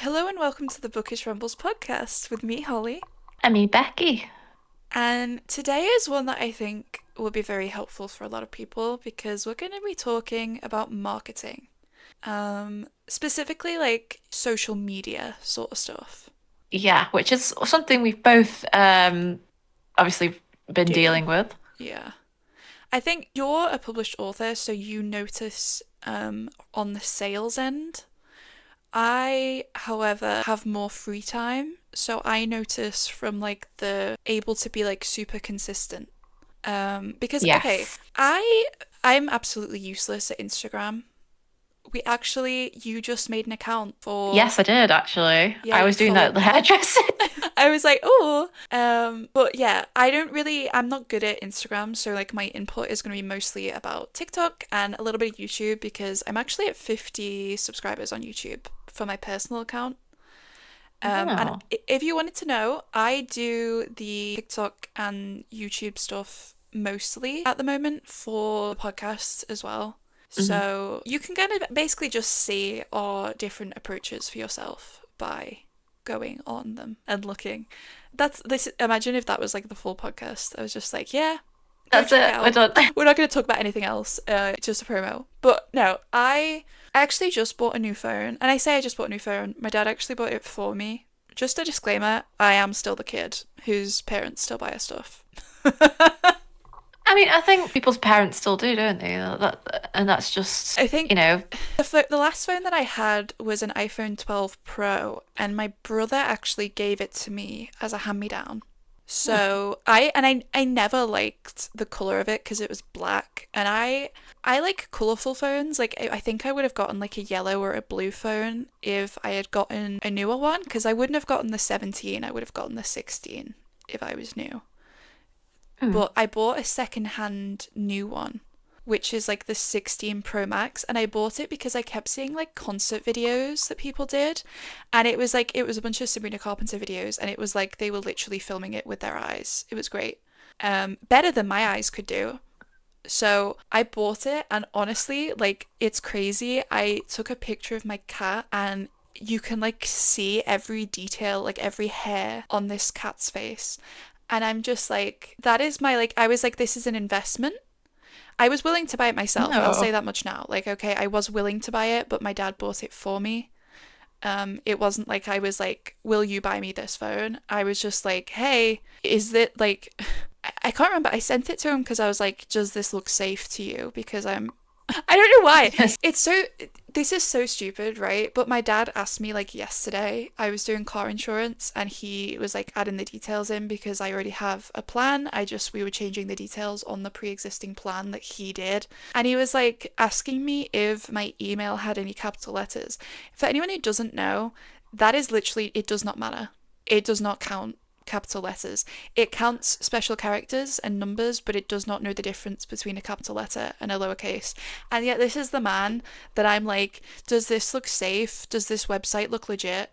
Hello and welcome to the Bookish Rambles podcast with me, Holly. I mean, Becky. And today is one that I think will be very helpful for a lot of people because we're going to be talking about marketing, specifically like social media sort of stuff. Yeah, which is something we've both obviously been Doing. dealing with. Yeah. I think you're a published author, so you notice on the sales end. I, however, have more free time, so I notice from like the able to be like super consistent. Because okay, Yes. I'm absolutely useless at Instagram. You just made an account for. Yes, I did actually. Yeah, I you was doing that at followed the me. hairdresser. I was like, oh, but yeah, I'm not good at Instagram, so like my input is going to be mostly about TikTok and a little bit of YouTube because I'm actually at 50 subscribers on YouTube for my personal account. And Oh. if you wanted to know, I do the TikTok and YouTube stuff mostly at the moment for podcasts as well. Mhm. So you can kind of basically just see our different approaches for yourself by going on them and looking. That's this. Imagine if that was like the full podcast. I was just like, yeah, go That's check it it. We're out. done. We're not going to talk about anything else. Just a promo. But no, I actually just bought a new phone, and I say I just bought a new phone. My dad actually bought it for me. Just a disclaimer: I am still the kid whose parents still buy her stuff. I mean, I think people's parents still do, don't they? And that's just, I you think know, the last phone that I had was an iPhone 12 Pro, and my brother actually gave it to me as a hand-me-down. hmm. So I never liked the color of it because it was black, and I like colorful phones. Like I think I would have gotten like a yellow or a blue phone if I had gotten a newer one because I wouldn't have gotten the 17. I would have gotten the 16 if I was new. Hmm. But I bought a second-hand new one, which is like the 16 Pro Max, and I bought it because I kept seeing like concert videos that people did, and it was a bunch of Sabrina Carpenter videos, and it was like they were literally filming it with their eyes. It was great. Better than my eyes could do. So I bought it, and honestly, like it's crazy. I took a picture of my cat, and you can like see every detail, like every hair on this cat's face. And I'm just like, that is my like, I was like, this is an investment. I was willing to buy it myself. I'll say No. that much now. Like, okay, I was willing to buy it, but my dad bought it for me. It wasn't like I was like, will you buy me this phone? I was just like, hey, is it like, I can't remember. I sent it to him because I was like, does this look safe to you? Because I don't know why. Yes. It's so, this is so stupid, right? But my dad asked me like yesterday, I was doing car insurance and he was like adding the details in because I already have a plan. We were changing the details on the pre existing plan that he did. And he was like asking me if my email had any capital letters. For anyone who doesn't know, that is literally, it does not matter. It does not count capital letters. It counts special characters and numbers, but it does not know the difference between a capital letter and a lowercase. And yet, this is the man that I'm like, does this look safe? Does this website look legit?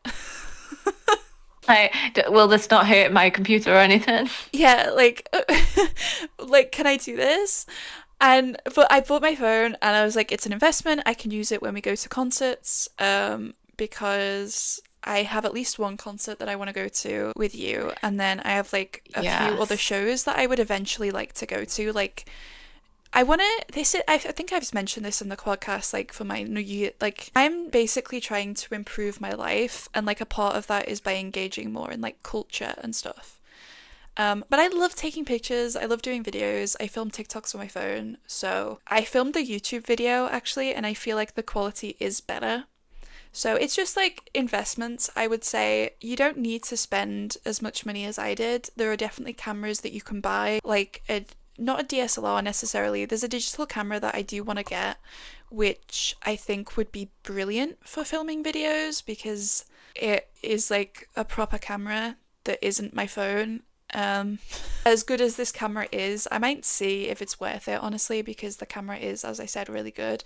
Like, will this not hurt my computer or anything? Yeah, like, like, can I do this? But I bought my phone and I was like, it's an investment. I can use it when we go to concerts. Because I have at least one concert that I want to go to with you, and then I have like a few other Yes. shows that I would eventually like to go to. Like I want to. I think I've mentioned this in the podcast. Like for my new year, like I'm basically trying to improve my life, and like a part of that is by engaging more in like culture and stuff. But I love taking pictures. I love doing videos. I film TikToks on my phone. So I filmed a YouTube video actually, and I feel like the quality is better. So it's just like investments, I would say. You don't need to spend as much money as I did. There are definitely cameras that you can buy, like not a DSLR necessarily. There's a digital camera that I do want to get, which I think would be brilliant for filming videos because it is like a proper camera that isn't my phone. Um, as good as this camera is, I might see if it's worth it, honestly, because the camera is, as I said, really good.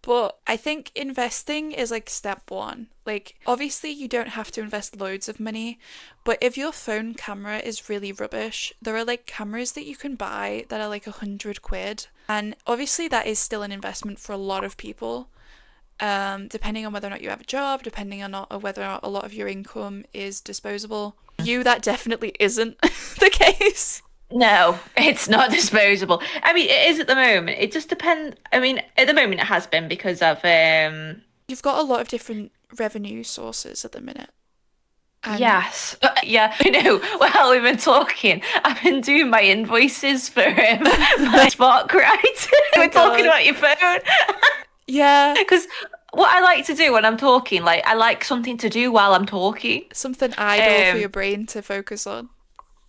But I think investing is like step one. Like, obviously, you don't have to invest loads of money, but if your phone camera is really rubbish, there are like cameras that you can buy that are like £100. And obviously, that is still an investment for a lot of people. depending on whether or not you have a job, depending on not, or whether or not a lot of your income is disposable. You, that definitely isn't the case. No, it's not disposable. I mean, it is at the moment. It just depends. I mean, at the moment it has been because of You've got a lot of different revenue sources at the minute. And yes. Yeah, I know. Well, we've been talking. I've been doing my invoices for my Spark, right? oh We're talking god. about your phone. Yeah, Because what I like to do when I'm talking, like I like something to do while I'm talking. something idle for your Um, brain to focus on.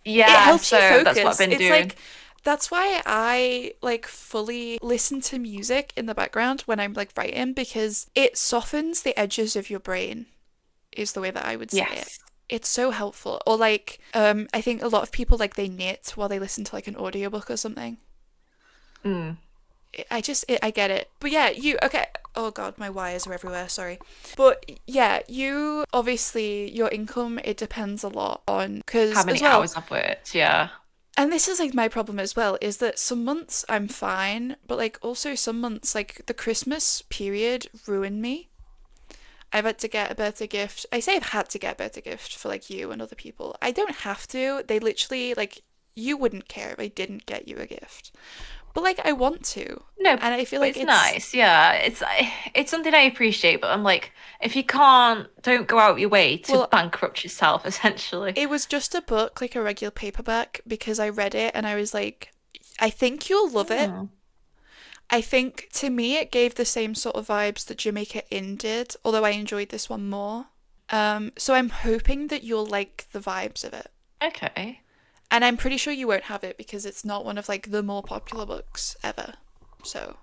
It yeah, helps you so that's what I've focus. been It's doing. like that's why I like fully listen to music in the background when I'm like writing because it softens the edges of your brain, is the way that I would say it. Yes. It's so helpful. Or like I think a lot of people like they knit while they listen to like an audiobook or something. Mm. I get it. But yeah, you okay. Oh god, my wires are everywhere, sorry. But yeah, you obviously your income it depends a lot on How cuz as many well, hours I've worked? Yeah. and this is like my problem as well is that some months I'm fine, but like also some months like the Christmas period ruined me. I've had to get a birthday gift. I say I've had to get a birthday gift for like you and other people. I don't have to. They literally like you wouldn't care if I didn't get you a gift. But like I want to. No, And I feel but like it's it's nice. Yeah, it's something I appreciate, but I'm like, if you can't, don't go out your way to well, bankrupt yourself, essentially. it was just a book, like a regular paperback, because I read it and I was like, I think you'll love it. Oh. I think to me it gave the same sort of vibes that Jamaica Inn did, although I enjoyed this one more. So I'm hoping that you'll like the vibes of it. Okay. And I'm pretty sure you won't have it because it's not one of like the more popular books ever. So,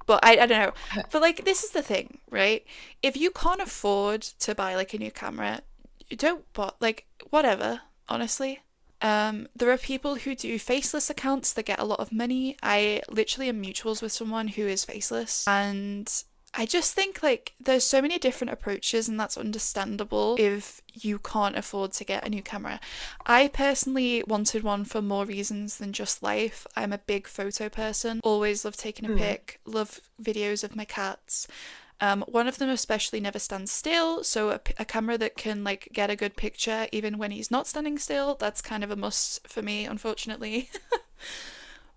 but I don't know. But like this is the thing, right? If you can't afford to buy like a new camera, you don't but like whatever, honestly. There are people who do faceless accounts that get a lot of money. I literally am mutuals with someone who is faceless, and I just think like there's so many different approaches, and that's understandable if you can't afford to get a new camera. I personally wanted one for more reasons than just life. I'm a big photo person, always love taking a Hmm. pic, love videos of my cats. One of them especially never stands still, so a camera that can like get a good picture even when he's not standing still, that's kind of a must for me, unfortunately.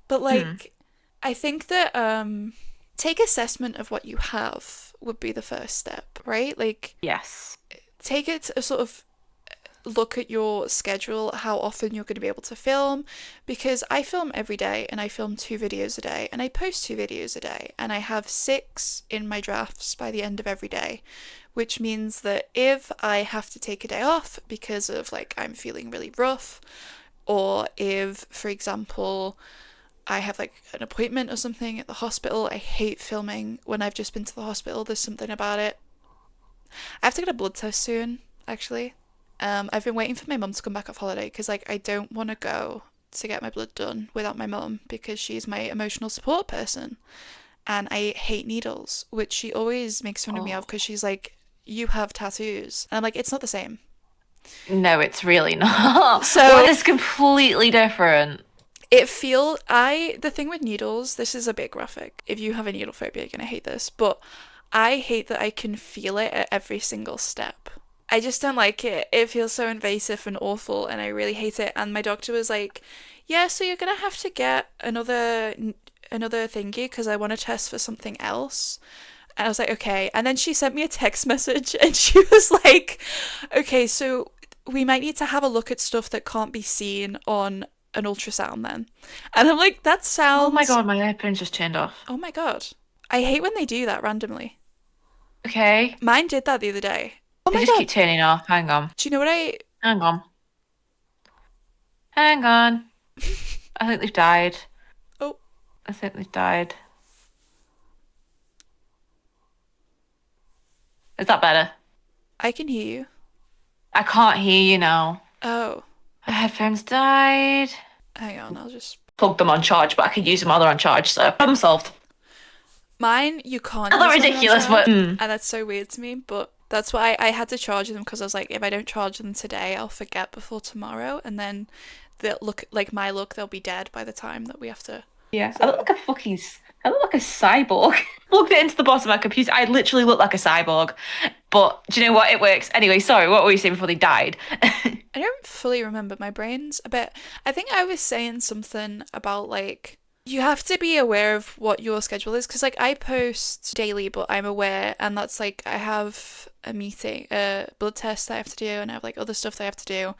But Hmm. like, I think that take assessment of what you have would be the first step, right? Like, Yes. take it a sort of look at your schedule, how often you're going to be able to film, because I film every day and I film 2 videos a day and I post 2 videos a day and I have 6 in my drafts by the end of every day, which means that if I have to take a day off because of like I'm feeling really rough, or if, for example, I have like an appointment or something at the hospital. I hate filming when I've just been to the hospital. There's something about it. I have to get a blood test soon, actually. I've been waiting for my mum to come back off holiday because like I don't want to go to get my blood done without my mum because she's my emotional support person and I hate needles, which she always makes fun of me of Oh. because she's like, "You have tattoos," and I'm like, "It's not the same." No, it's really not. One So is completely different. the thing with needles, this is a bit graphic. If you have a needle phobia, you're gonna hate this, but I hate that I can feel it at every single step. I just don't like it. It feels so invasive and awful, and I really hate it. And my doctor was like, "Yeah, so you're gonna have to get another thingy because I want to test for something else." And I was like, "Okay." And then she sent me a text message, and she was like, "Okay, so we might need to have a look at stuff that can't be seen on an ultrasound then." And I'm like, "That Oh my sounds. God, my airplane's just turned off. Oh my god, I hate when they do that randomly." Okay. Mine did that the other day. Oh They my just god, keep turning off. Hang on. do you know what I? Hang on. Hang on. I think they've died. Oh, I think they've died. Is that better? I can hear you. I can't hear you now. Oh, My headphones died. hang on, I'll just. Plug them on charge, but I could use them while they're on charge, so problem solved. Mine, you can't Not use when they're on ridiculous, but charge, and that's so weird to me. But that's why I had to charge them because I was like, if I don't charge them today, I'll forget before tomorrow, and then they'll look like my luck, they'll be dead by the time that we have to. Yeah, I look So like I look like a cyborg. Plugged it into the bottom of my computer. I literally look like a cyborg. But do you know what? It works. Anyway, sorry, what were you saying before they died? I don't fully remember. My brain's a bit. I think I was saying something about like you have to be aware of what your schedule is because like I post daily, but I'm aware, and that's like I have a meeting, a blood test that I have to do, and I have like other stuff that I have to do.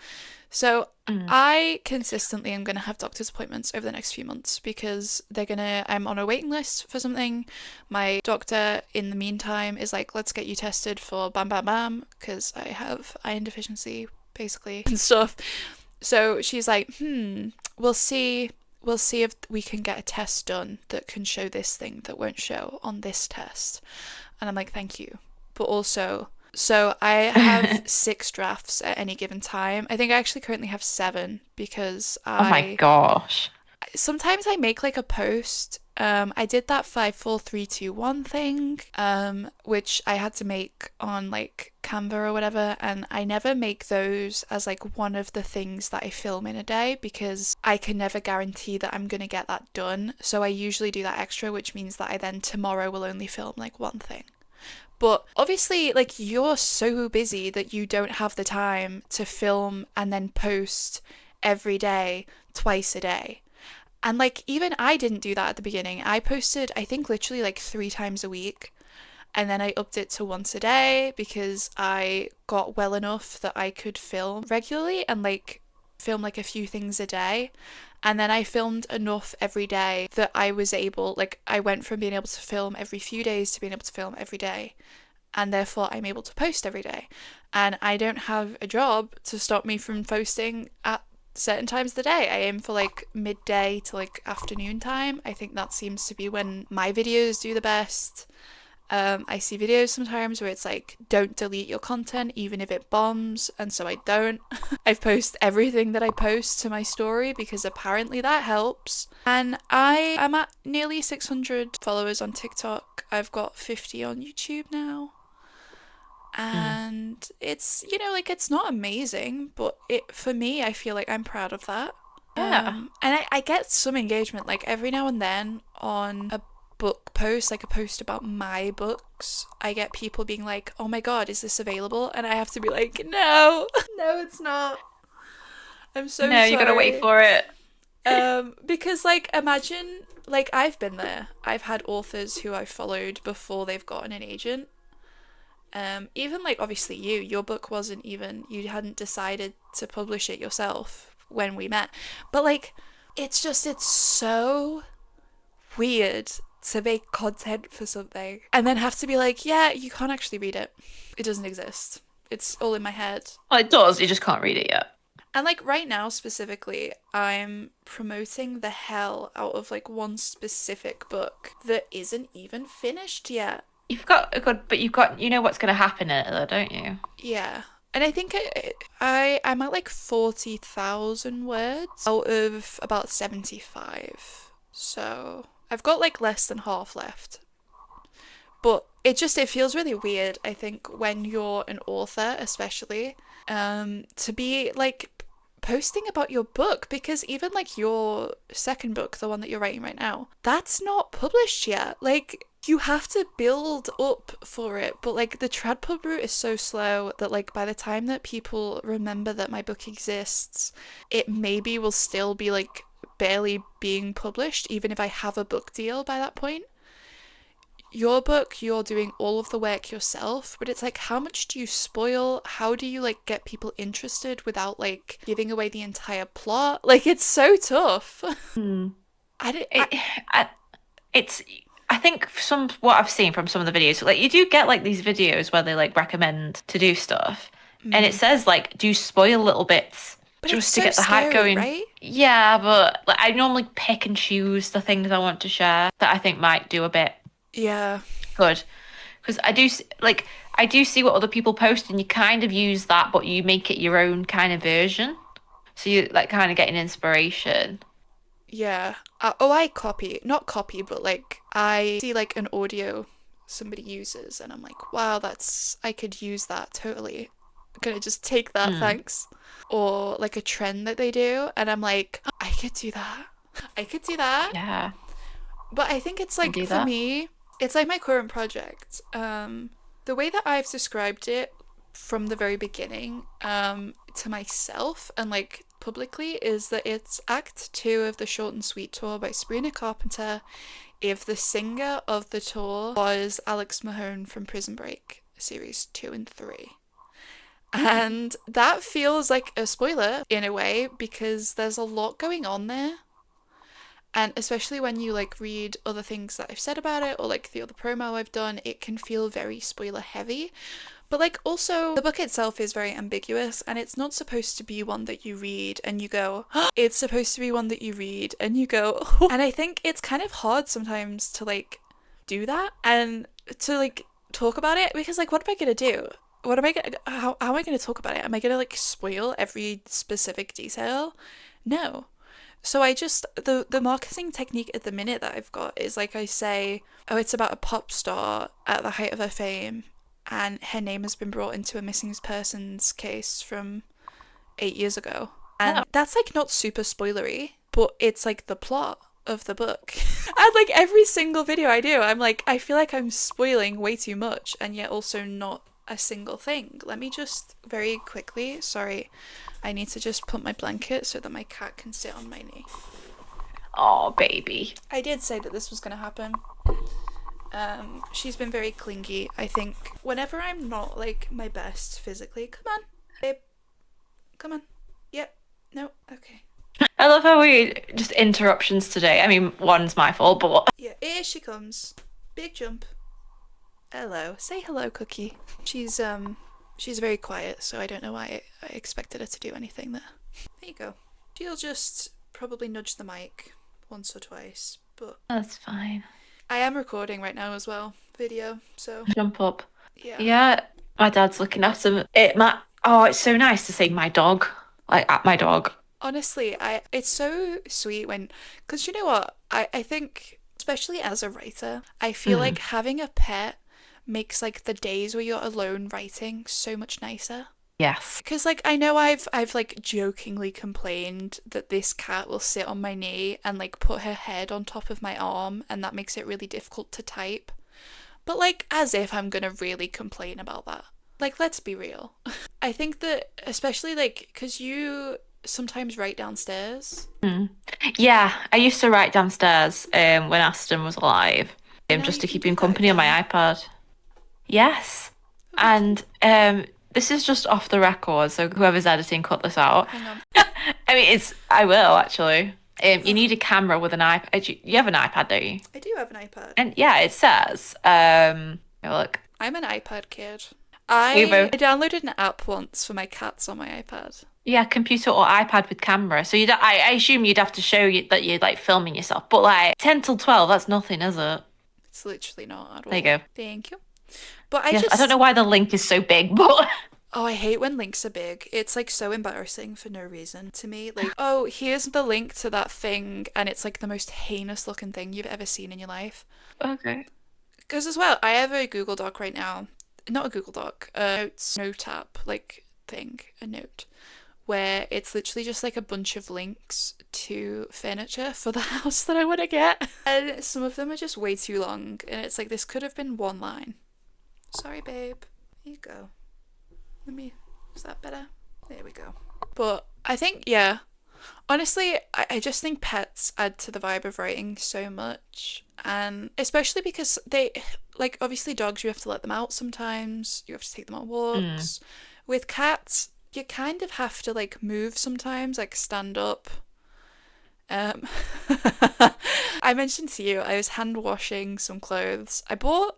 So Mm. I consistently am gonna have doctor's appointments over the next few months because I'm on a waiting list for something. My doctor in the meantime is like, let's get you tested for bam bam bam because I have iron deficiency basically and stuff. So she's like, we'll see. We'll see if we can get a test done that can show this thing that won't show on this test. And I'm like, thank you. But also, so I have 6 drafts at any given time. I think I actually currently have 7 because Oh my I gosh. sometimes I make like a post. I did that 5 4 3 2 1 thing, which I had to make on like Canva or whatever, and I never make those as like one of the things that I film in a day because I can never guarantee that I'm gonna get that done. So I usually do that extra, which means that I then tomorrow will only film like one thing. But obviously, like, you're so busy that you don't have the time to film and then post every day, twice a day. And like, even I didn't do that at the beginning. I posted, I think, literally like 3 times a week. And then I upped it to once a day because I got well enough that I could film regularly and like film like a few things a day. And then I filmed enough every day that I was able, like, I went from being able to film every few days to being able to film every day. And therefore, I'm able to post every day. And I don't have a job to stop me from posting at certain times of the day. I aim for like midday to like afternoon time. I think that seems to be when my videos do the best. I see videos sometimes where it's like, don't delete your content even if it bombs, and so I don't. I post everything that I post to my story because apparently that helps. And I am at nearly 600 followers on TikTok. I've got 50 on YouTube now. Mm. And it's, like it's not amazing, but it for me, I feel like I'm proud of that. Yeah. And I get some engagement, like every now and then on a book post, like a post about my books, I get people being like, oh my god, is this available? And I have to be like, no, no, it's not. I'm so No, you gotta wait sorry. for it. Because like imagine, like I've been there. I've had authors who I've followed before they've gotten an agent. Even like obviously your book wasn't even, you hadn't decided to publish it yourself when we met. But like, it's so weird to make content for something and then have to be like, yeah, you can't actually read it. It doesn't exist. It's all in my head. Well, it does, you just can't read it yet. And like right now specifically, I'm promoting the hell out of like one specific book that isn't even finished yet. You've got a good, but you've got, you know what's gonna happen in it though, don't you? Yeah. And I think I'm at like 40,000 words out of about 75. So I've got like less than half left. But it feels really weird, I think, when you're an author, especially, to be like posting about your book because even like your second book, the one that you're writing right now, that's not published yet. Like you have to build up for it, but like the tradpub route is so slow that like by the time that people remember that my book exists, it maybe will still be like barely being published even if I have a book deal by that point. Your book, you're doing all of the work yourself, but it's like, how much do you spoil? How do you like get people interested without like giving away the entire plot? Like, it's so tough. Hmm. I did, It, I, it's, I think some what I've seen from some of the videos, like you do get like these videos where they like recommend to do stuff, and it says like do spoil little bits but it's just to so get the hype scary, going. right? Yeah, but like I normally pick and choose the things I want to share that I think might do a bit Yeah, good. Because like I do see what other people post, and you kind of use that, but you make it your own kind of version. So you like kind of get an inspiration. yeah. Oh, I copy, not copy, but like I see like an audio somebody uses, and I'm like, wow, I could use that totally. Gonna just take that, Mm. thanks. Or like a trend that they do, and I'm like, I could do that. I could do that. Yeah. But I think it's I like, do for that. me, it's like my current project. The way that I've described it from the very beginning, to myself and like publicly, is that it's Act 2 of the Short and Sweet tour by Sabrina Carpenter. If the singer of the tour was Alex Mahone from Prison Break, series 2 and 3. And that feels like a spoiler in a way because there's a lot going on there. And especially when you like read other things that I've said about it or like the other promo I've done, it can feel very spoiler heavy. But like also the book itself is very ambiguous and it's not supposed to be one that you read and you go, it's supposed to be one that you read and you go, oh. And I think it's kind of hard sometimes to like do that and to like talk about it because like what am I gonna do? What am I gonna how am I gonna talk about it? Am I gonna like spoil every specific detail? No. So I just the marketing technique at the minute that I've got is like I say, oh, it's about a pop star at the height of her fame, and her name has been brought into a missing persons case from 8 years ago, Oh. and that's like not super spoilery, but it's like the plot of the book. And like every single video I do, I'm like I feel like I'm spoiling way too much, and yet also not a single thing. Let me just very quickly, sorry, I need to just put my blanket so that my cat can sit on my knee. Oh, baby. I did say that this was going to happen. She's been very clingy. I think whenever I'm not like my best physically, come on, babe, come on. Yep. No. Okay. I love how we just interruptions today. I mean, one's my fault, but Yeah. Here she comes. Big jump. Hello. Say hello, Cookie. She's very quiet, so I don't know why I expected her to do anything there. There you go. She'll just probably nudge the mic once or twice, but that's fine. I am recording right now as well, video, so Jump up. yeah. Yeah, my dad's looking at him. It's so nice to see my dog, like at my dog. Honestly, it's so sweet when, because you know what, I think, especially as a writer, I feel like having a pet makes like the days where you're alone writing so much nicer. Yes. Because like I know I've like jokingly complained that this cat will sit on my knee and like put her head on top of my arm and that makes it really difficult to type. But like as if I'm gonna really complain about that. Like let's be real. I think that especially like because you sometimes write downstairs. Yeah, I used to write downstairs when Aston was alive, And now just you to can keep do him that company on again. my iPad. Yes. Oh, And this is just off the record, so whoever's editing, cut this out. hang on. I mean, I will actually. You Oh, need a camera with an iPad. You have an iPad, don't you? I do have an iPad. And yeah, it says, look, I'm an iPad kid. you I both, downloaded an app once for my cats on my iPad. yeah, computer or iPad with camera. So I assume you'd have to show you that you're like filming yourself. But like 10 till 12, that's nothing, is it? It's literally not at There you all. go. Thank you. But I Yes, I don't know just, why the link is so big, but oh, I hate when links are big. It's like so embarrassing for no reason to me. Like, oh, here's the link to that thing, and it's like the most heinous looking thing you've ever seen in your life. okay. Because as well, I have a Google Doc right now. Not a Google Doc, a note app, like thing, a note, where it's literally just like a bunch of links to furniture for the house that I want to get. And some of them are just way too long, and it's like this could have been one line. Sorry, babe. Here you go. Is that better? There we go. But I think, yeah, honestly, I just think pets add to the vibe of writing so much. And especially because they, like, obviously dogs, you have to let them out sometimes, you have to take them on walks. With cats, you kind of have to, like, move sometimes, like, stand up. Um, I mentioned to you, I was hand washing some clothes. I bought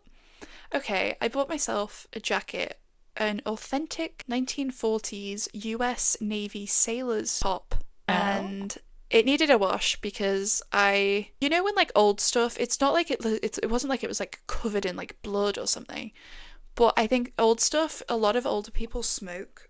myself a jacket, an authentic 1940s US Navy sailor's top, Oh. and it needed a wash because you know when like old stuff, it's not like it wasn't like it was like covered in like blood or something, but I think old stuff, a lot of older people smoke,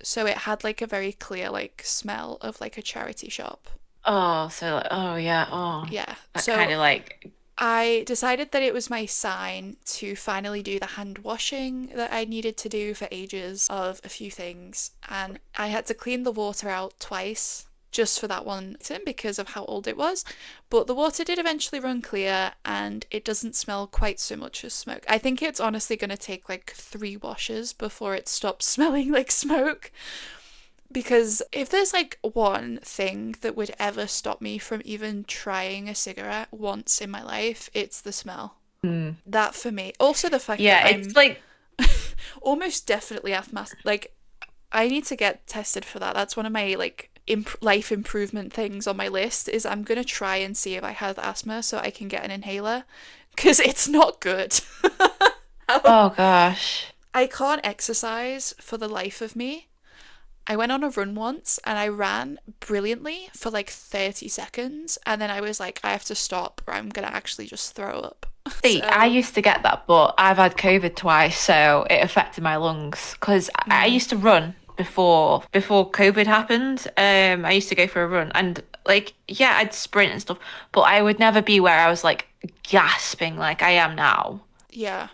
so it had like a very clear like smell of like a charity shop. Oh, so like, oh yeah, oh, Yeah, that kind so of like, I decided that it was my sign to finally do the hand washing that I needed to do for ages of a few things, and I had to clean the water out twice just for that one item because of how old it was. But the water did eventually run clear and it doesn't smell quite so much as smoke. I think it's honestly going to take like 3 washes before it stops smelling like smoke. Because if there's like one thing that would ever stop me from even trying a cigarette once in my life, it's the smell. Mm. That for me. Also the fact that Yeah, it's I'm like, almost definitely asthmatic. Like I need to get tested for that. That's one of my like life improvement things on my list is I'm going to try and see if I have asthma so I can get an inhaler because it's not good. oh gosh. I can't exercise for the life of me. I went on a run once and I ran brilliantly for like 30 seconds and then I was like, I have to stop or I'm going to actually just throw up. See, I So, used to get that, but I've had COVID twice, so it affected my lungs. Because I mm, used to run before COVID happened. I used to go for a run, and like, yeah, I'd sprint and stuff, but I would never be where I was like gasping like I am now. yeah.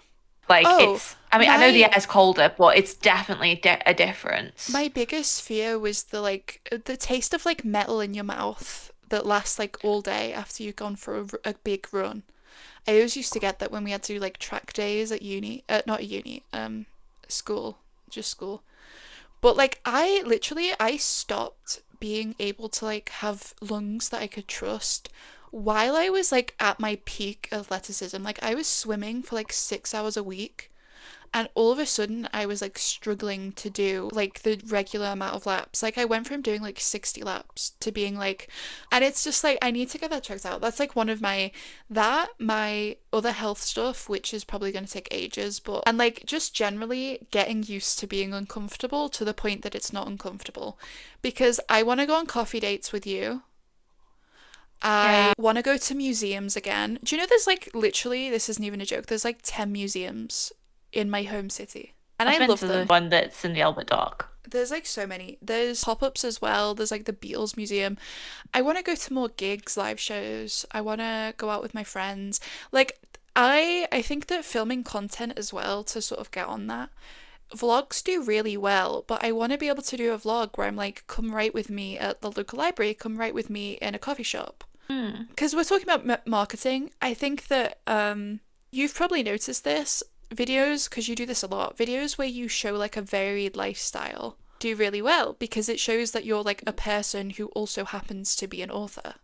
Like Oh, it's, I mean, I know the my air's colder, but it's definitely a difference. my biggest fear was the taste of like metal in your mouth that lasts like all day after you've gone for a big run. I always used to get that when we had to do like track days at uni, not at uni, school, just school. But like I stopped being able to like have lungs that I could trust while I was like at my peak athleticism. Like I was swimming for like 6 hours a week and all of a sudden I was like struggling to do like the regular amount of laps. Like I went from doing like 60 laps to being like, and it's just like I need to get that checked out. That's like one of my other health stuff, which is probably going to take ages, but and like just generally getting used to being uncomfortable to the point that it's not uncomfortable. Because I want to go on coffee dates with you. Yeah, I want to go to museums again. Do you know there's like literally, this isn't even a joke, there's like 10 museums in my home city. And I've I been love to the them. one that's in the Albert Dock. There's like so many. There's pop ups as well. There's like the Beatles Museum. I want to go to more gigs, live shows. I want to go out with my friends. Like, I think that filming content as well to sort of get on that. Vlogs do really well, but I want to be able to do a vlog where I'm like, come right with me at the local library, come right with me in a coffee shop. Hmm. Because we're talking about marketing. I think that you've probably noticed this videos because you do this a lot. Videos where you show like a varied lifestyle do really well because it shows that you're like a person who also happens to be an author.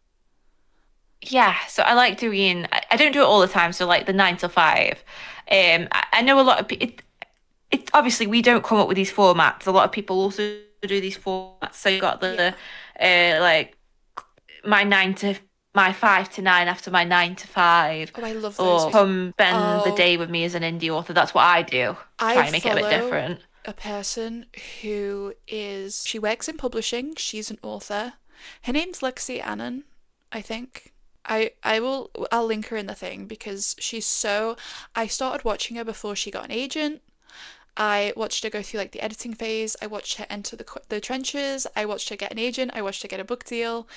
Yeah, so I like doing, I don't do it all the time, so like the 9 to 5. I know a lot of people, it obviously we don't come up with these formats. A lot of people also do these formats. So you got the Yeah. like my 9 to my 5 to 9 after my 9 to 5, Oh, I love those or videos. come spend the Oh, day with me as an indie author. That's what I do. I Try and make it a bit follow different. a person she works in publishing. She's an author. Her name's Lexi Annan, I think. I'll link her in the thing because I started watching her before she got an agent. I watched her go through like the editing phase. I watched her enter the trenches. I watched her get an agent. I watched her get a book deal.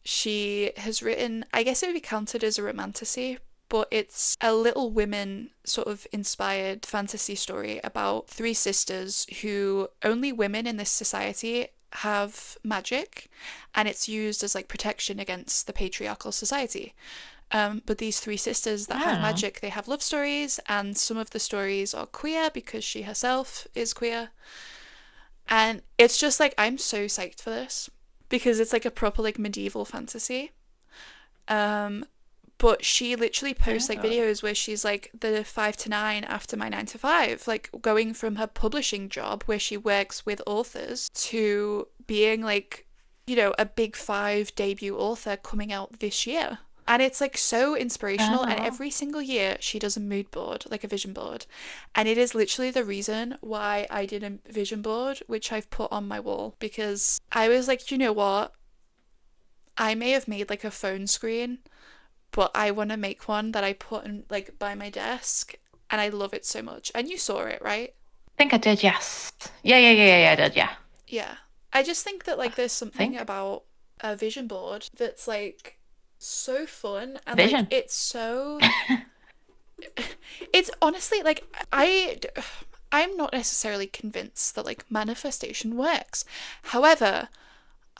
She has written, I guess it would be counted as a romantasy, but it's a Little Women sort of inspired fantasy story about 3 sisters who only women in this society have magic and it's used as like protection against the patriarchal society. But these 3 sisters that have Oh, magic, they have love stories, and some of the stories are queer because she herself is queer. And it's just like, I'm so psyched for this because it's like a proper like medieval fantasy. Um, but she literally posts like oh. videos where she's like the 5 to 9 after my 9 to 5, like going from her publishing job where she works with authors to being like, a big 5 debut author coming out this year. And it's like so inspirational. And Oh. every single year she does a mood board, like a vision board. And it is literally the reason why I did a vision board, which I've put on my wall because I was like, you know what? I may have made like a phone screen, but I want to make one that I put in like by my desk. And I love it so much. And you saw it, right? I think I did, yes. Yeah, I did, yeah. Yeah. I just think that I like there's something think. about a vision board that's like so fun and like Vision. it's honestly like I'm not necessarily convinced that like manifestation works. However,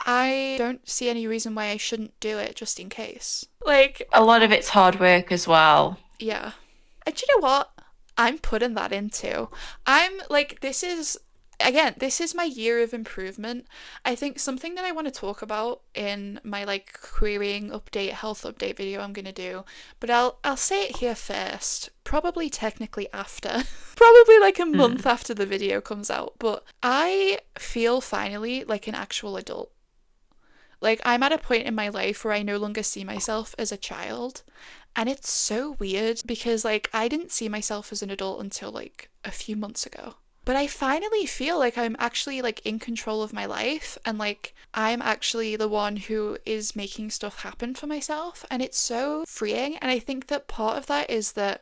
I don't see any reason why I shouldn't do it just in case. Like, A lot of it's hard work as well. yeah. And do you know what? I'm putting that into. I'm like, this is, again, this is my year of improvement. I think something that I want to talk about in my like querying update, health update video I'm gonna do, but I'll say it here first. Probably technically after. Probably like a month Mm. after the video comes out. But I feel finally like an actual adult. Like, I'm at a point in my life where I no longer see myself as a child. And it's so weird because, like, I didn't see myself as an adult until, like, a few months ago. But I finally feel like I'm actually, like, in control of my life and, like, I'm actually the one who is making stuff happen for myself. And it's so freeing. And I think that part of that is that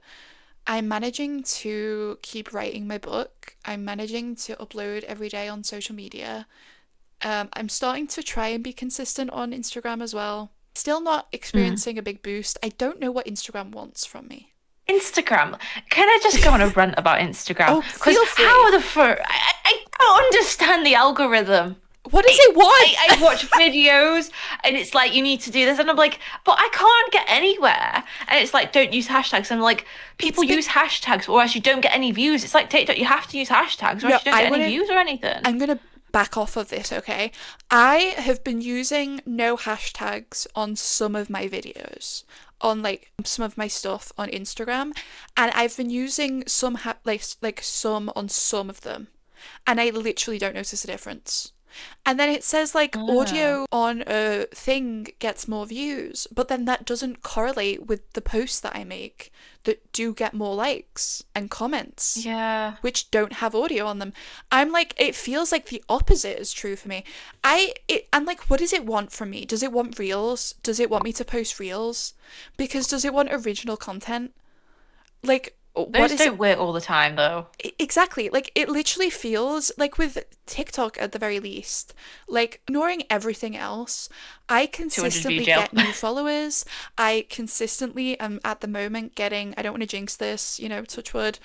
I'm managing to keep writing my book. I'm managing to upload every day on social media. I'm starting to try and be consistent on Instagram as well. Still not Mm. experiencing a big boost. I don't know what Instagram wants from me. Instagram. Can I just go on a rant about Instagram? Oh, Because feel how free. the fuck? I don't understand the algorithm. What does it I want? watch videos and it's like you need to do this and I'm like, but I can't get anywhere. And it's like don't use hashtags. I'm like, It's people been use hashtags or else you don't get any views. It's like TikTok, you have to use hashtags or no. else you don't I get any want to. views or anything. I'm gonna back off of this. Okay. I have been using no hashtags on some of my videos, on like some of my stuff on Instagram, and I've been using some like some on some of them, and I literally don't notice a difference. And then it says like Oh. audio on a thing gets more views, but then that doesn't correlate with the posts that I make that do get more likes and comments, Yeah. which don't have audio on them. I'm like, it feels like the opposite is true for me. I'm like, what does it want from me? Does it want reels? Does it want me to post reels? Because does it want original content? Like, what Those is it? don't work all the time though. Exactly. Like, it literally feels like with TikTok at the very least, like, ignoring everything else, I 200 view consistently jail. get new followers. I consistently am at the moment getting, I don't want to jinx this, touch wood,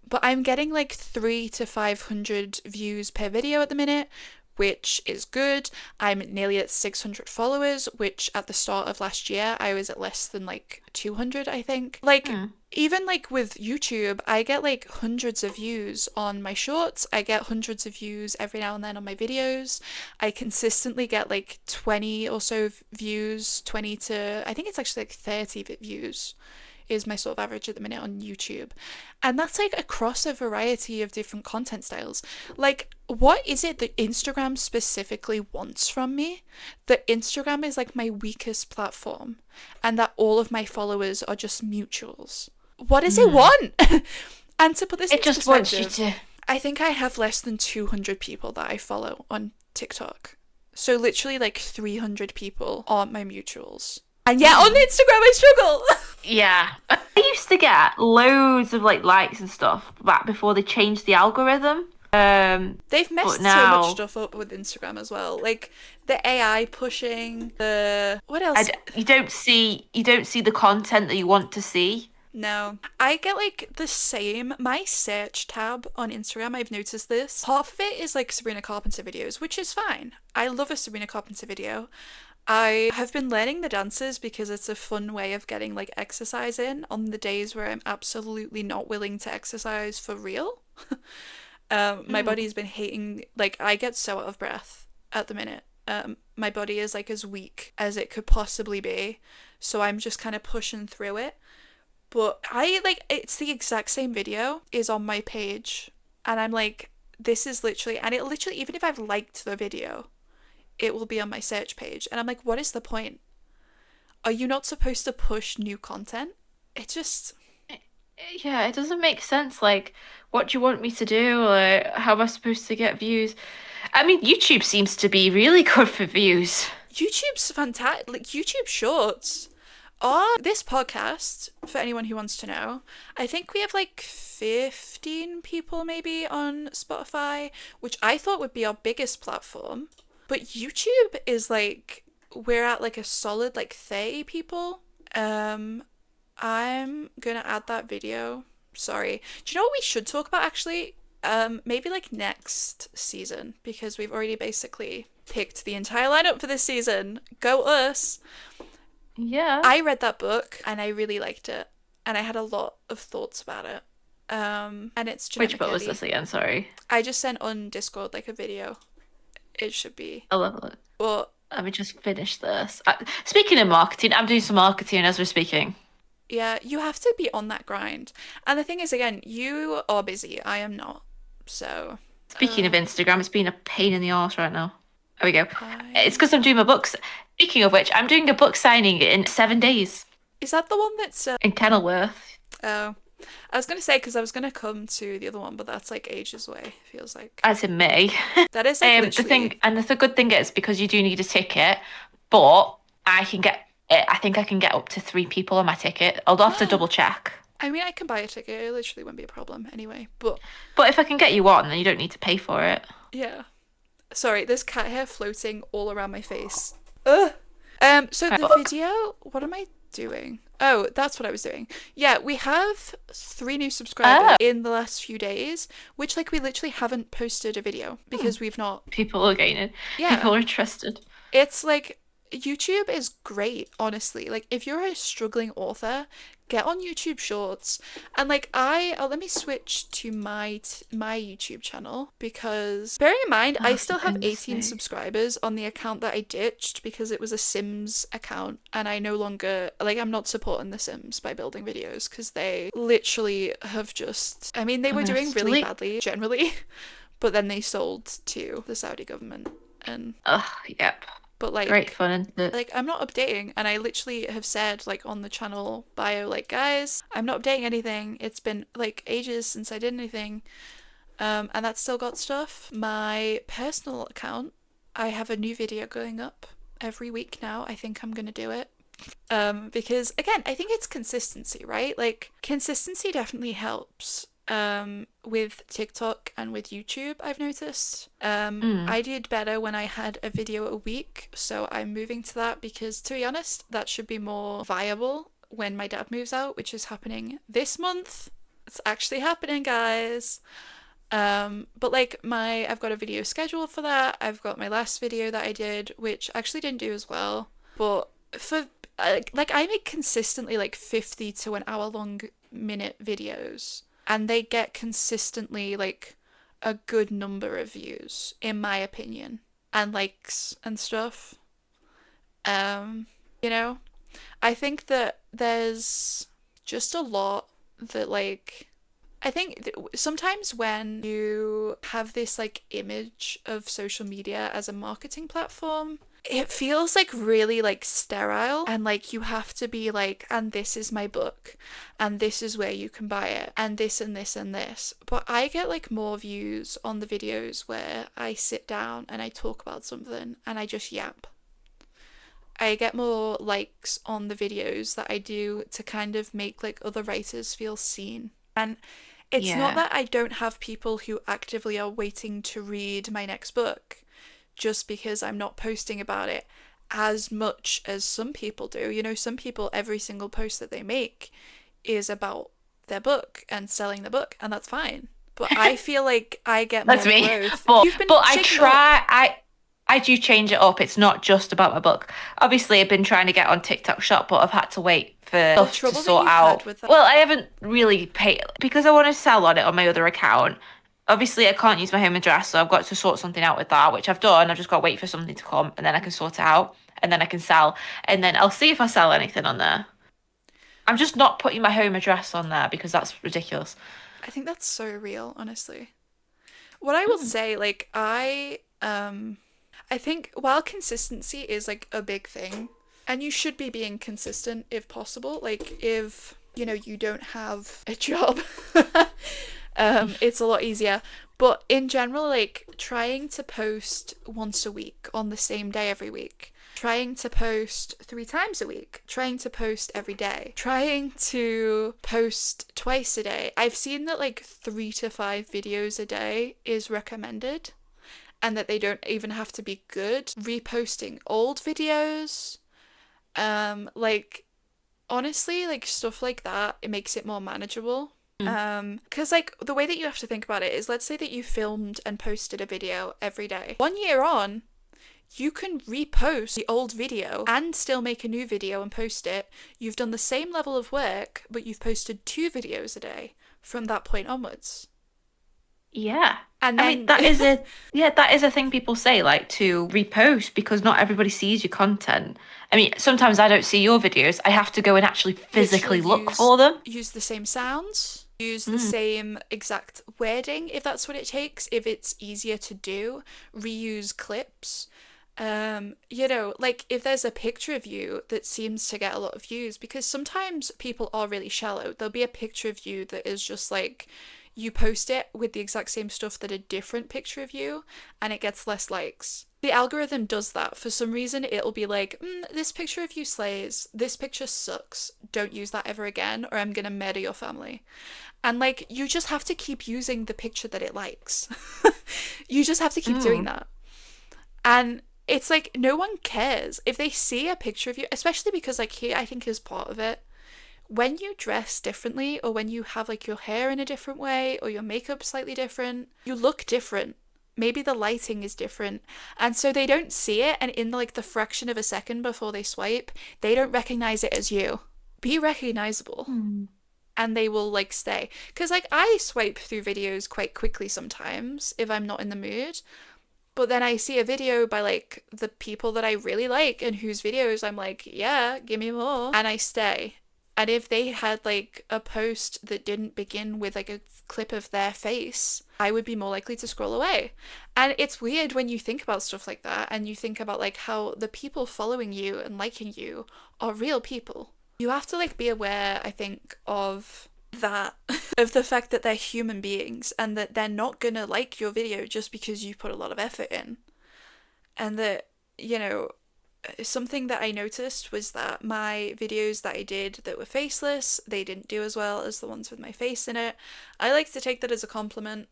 but I'm getting like 3 to 500 views per video at the minute, which is good. I'm nearly at 600 followers, which at the start of last year I was at less than like 200, I think. Like, Hmm. even like with YouTube, I get like hundreds of views on my shorts. I get hundreds of views every now and then on my videos. I consistently get like 20 or so views, 20 to, I think it's actually like 30 views is my sort of average at the minute on YouTube. And that's like across a variety of different content styles. Like, what is it that Instagram specifically wants from me? That Instagram is like my weakest platform and that all of my followers are just mutuals. What does it Hmm. want? And to put this It into just wants you perspective, to. I think I have less than 200 people that I follow on TikTok. So literally like 300 people aren't my mutuals. And yet on Hmm. Instagram I struggle. Yeah. I used to get loads of like likes and stuff back before they changed the algorithm. They've But messed so much now stuff up with Instagram as well. Like the AI pushing, the what else? you don't see the content that you want to see. No. I get like the same. My search tab on Instagram, I've noticed this. Half of it is like Sabrina Carpenter videos, which is fine. I love a Sabrina Carpenter video. I have been learning the dances because it's a fun way of getting like exercise in on the days where I'm absolutely not willing to exercise for real. My Mm. body's been hating, like, I get so out of breath at the minute. My body is like as weak as it could possibly be. So I'm just kind of pushing through it. But I like, it's the exact same video is on my page. And I'm like, this is literally, and it literally, even if I've liked the video, it will be on my search page. And I'm like, what is the point? Are you not supposed to push new content? It just, Yeah, it doesn't make sense. Like, what do you want me to do? Like, how am I supposed to get views? I mean, YouTube seems to be really good for views. YouTube's fantastic. Like, YouTube Shorts. Or this podcast, for anyone who wants to know, I think we have like 15 people maybe on Spotify, which I thought would be our biggest platform. But YouTube is like, we're at like a solid like 30 people. Um, I'm gonna add that video. Sorry. Do you know what we should talk about actually? Maybe like next season because we've already basically picked the entire lineup for this season. Go us! Yeah. I read that book and I really liked it, and I had a lot of thoughts about it. And it's Jeanette Which book was McCurdy. this again? Sorry. I just sent on Discord like a video. It should be, I love it. but Let me just finish this. Speaking of marketing, I'm doing some marketing as we're speaking. yeah, you have to be on that grind. And the thing is, again, you are busy. I am not. So, Speaking of Instagram, it's been a pain in the arse right now. There we go. It's I because I'm doing my books. Speaking of which, I'm doing a book signing in 7 days is that the one that's in Kenilworth. oh, I was gonna say because I was gonna come to the other one, but that's like ages away. Feels like As in May. that is like The literally. thing, and the good thing is because you do need a ticket, but I can get, I think I can get up to 3 people on my ticket. I'll have to double check. I mean, I can buy a ticket. It literally won't be a problem anyway. But But if I can get you on, then you don't need to pay for it. yeah, sorry, there's cat hair floating all around my face. Ugh. So the Right. video. What am I doing? Oh, that's what I was doing. Yeah, we have 3 new subscribers Oh, in the last few days, which like we literally haven't posted a video because we've not. people are gaining. Yeah, People are interested. it's like YouTube is great, honestly. Like if you're a struggling author, get on YouTube Shorts. And like let me switch to my YouTube channel because bearing in mind I Oh, for still have goodness 18 sake. subscribers on the account that I ditched because it was a Sims account and I no longer like I'm not supporting The Sims by building videos because they literally have just I mean they were doing really Honestly. badly generally, but then they sold to the Saudi government and Oh, yep. but Great fun, isn't it? like I'm not updating and I literally have said like on the channel bio like guys I'm not updating anything, it's been like ages since I did anything, and that's still got stuff. My personal account, I have a new video going up every week now. I think I'm gonna do it, because again I think it's consistency, right? Like consistency definitely helps, with TikTok and with YouTube, I've noticed. Mm. I did better when I had a video a week, so I'm moving to that because, to be honest, that should be more viable when my dad moves out, which is happening this month. It's actually happening, guys. But like I've got a video scheduled for that. I've got my last video that I did, which actually didn't do as well. But for like I make consistently like 50 to an hour long minute videos and they get consistently like a good number of views in my opinion and likes and stuff. Um, you know, I think that there's just a lot that like I think sometimes when you have this like image of social media as a marketing platform, it feels like really like sterile and like you have to be like, and this is my book, and this is where you can buy it, and this and this and this. But I get like more views on the videos where I sit down and I talk about something and I just yap. I get more likes on the videos that I do to kind of make like other writers feel seen. And it's not Yeah. that I don't have people who actively are waiting to read my next book just because I'm not posting about it as much as some people do. You know, some people, every single post that they make is about their book and selling the book, and that's fine. But I feel like I get That's more me. growth. But You've been but I shaking it up. try I do change it up. It's not just about my book. Obviously, I've been trying to get on TikTok Shop, but I've had to wait for The stuff to trouble that sort you've had out. with that. Well, I haven't really paid because I want to sell on it on my other account. Obviously, I can't use my home address, so I've got to sort something out with that, which I've done. I've just got to wait for something to come, and then I can sort it out, and then I can sell, and then I'll see if I sell anything on there. I'm just not putting my home address on there because that's ridiculous. I think that's so real, honestly. What I will Mm. say, like, I think while consistency is like a big thing, and you should be being consistent if possible, like if you know you don't have a job, it's a lot easier. But in general, like trying to post once a week on the same day every week, trying to post 3 times a week, trying to post every day, trying to post twice a day. I've seen that like 3 to 5 videos a day is recommended and that they don't even have to be good. Reposting old videos, like honestly, like stuff like that, it makes it more manageable. Mm. Because like the way that you have to think about it is, let's say that you filmed and posted a video every day. 1 year on, you can repost the old video and still make a new video and post it. You've done the same level of work, but you've posted 2 videos a day from that point onwards. Yeah. And I mean, then, that is a thing people say, like to repost because not everybody sees your content. I mean, sometimes I don't see your videos. I have to go and actually literally physically look for them. use the same sounds, use the Mm. same exact wording if that's what it takes, if it's easier to do, reuse clips. Like if there's a picture of you that seems to get a lot of views, because sometimes people are really shallow. There'll be a picture of you that is just like you post it with the exact same stuff that a different picture of you, and it gets less likes. The algorithm does that. For some reason, it'll be like, this picture of you slays, this picture sucks, don't use that ever again, or I'm gonna murder your family. And like, you just have to keep using the picture that it likes. You just have to keep doing Mm. that. And it's like, no one cares. If they see a picture of you, especially because, like, here, I think is part of it. When you dress differently, or when you have like your hair in a different way, or your makeup slightly different, you look different. Maybe the lighting is different. And so they don't see it, and in like the fraction of a second before they swipe, they don't recognize it as you. Be recognizable, Mm. and they will like stay. Because like I swipe through videos quite quickly sometimes if I'm not in the mood. But then I see a video by like the people that I really like and whose videos I'm like, yeah, give me more. And I stay. And if they had like a post that didn't begin with like a clip of their face, I would be more likely to scroll away. And it's weird when you think about stuff like that and you think about like how the people following you and liking you are real people. You have to like be aware, I think, of that, of the fact that they're human beings and that they're not gonna like your video just because you put a lot of effort in. And that, you know, something that I noticed was that my videos that I did that were faceless, they didn't do as well as the ones with my face in it. I like to take that as a compliment.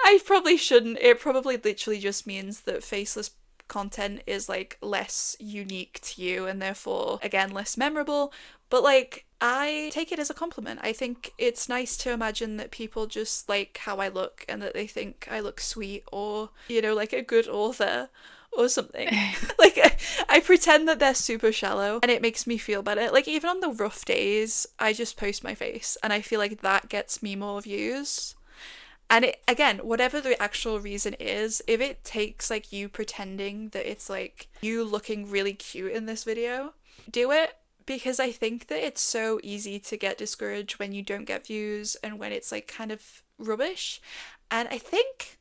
I probably shouldn't. It probably literally just means that faceless content is like less unique to you and therefore, again, less memorable. But like, I take it as a compliment. I think it's nice to imagine that people just like how I look and that they think I look sweet or, like a good author or something. Like, I pretend that they're super shallow and it makes me feel better. Like, even on the rough days, I just post my face and I feel like that gets me more views. And it, again, whatever the actual reason is, if it takes like you pretending that it's like you looking really cute in this video, do it. Because I think that it's so easy to get discouraged when you don't get views and when it's like kind of rubbish. And I think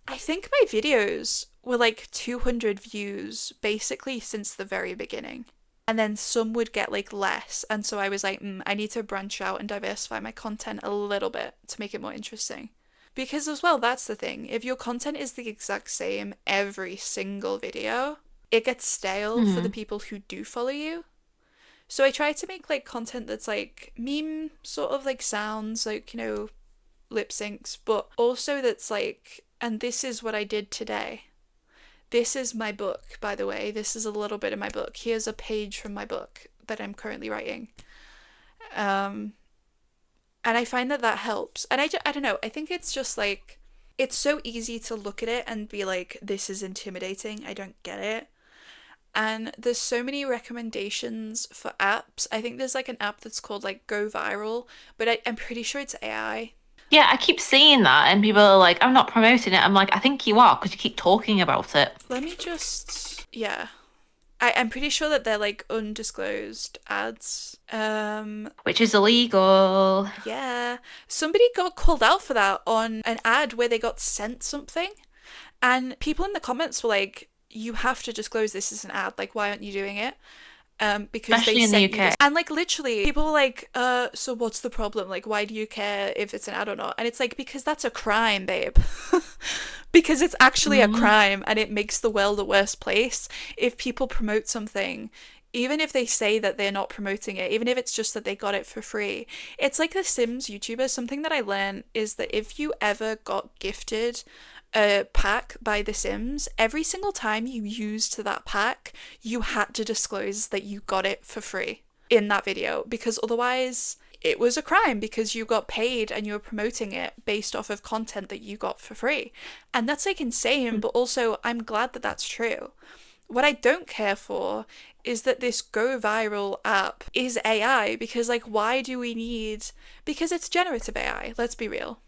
my videos were like 200 views basically since the very beginning. And then some would get like less. And so I was like, I need to branch out and diversify my content a little bit to make it more interesting. Because as well, that's the thing. If your content is the exact same every single video, it gets stale for the Mm. people who do follow you. So I try to make like content that's like meme sort of like sounds, like, lip syncs, but also that's like, and this is what I did today. This is my book, by the way. This is a little bit of my book. Here's a page from my book that I'm currently writing. Um, and I find that that helps. And I don't know. I think it's just like, it's so easy to look at it and be like, this is intimidating. I don't get it. And there's so many recommendations for apps. I think there's like an app that's called like Go Viral, but I'm pretty sure it's AI. Yeah, I keep seeing that, and people are like, "I'm not promoting it." I'm like, "I think you are because you keep talking about it." Let me just, yeah. I'm pretty sure that they're like undisclosed ads. Which is illegal. Yeah. Somebody got called out for that on an ad where they got sent something. And people in the comments were like, you have to disclose this as an ad. Like, why aren't you doing it? Because they Especially in the sent you UK. this. And like literally, people were like, so what's the problem? Like, why do you care if it's an ad or not? And it's like, because that's a crime, babe. Because it's actually a Mm. crime and it makes the world a worse place if people promote something. Even if they say that they're not promoting it, even if it's just that they got it for free. It's like the Sims YouTubers. Something that I learned is that if you ever got gifted a pack by The Sims, every single time you used that pack, you had to disclose that you got it for free in that video because otherwise it was a crime because you got paid and you were promoting it based off of content that you got for free. And that's like insane, but also I'm glad that that's true. What I don't care for is that this Go Viral app is AI because, like, why do we need. Because it's generative AI, let's be real.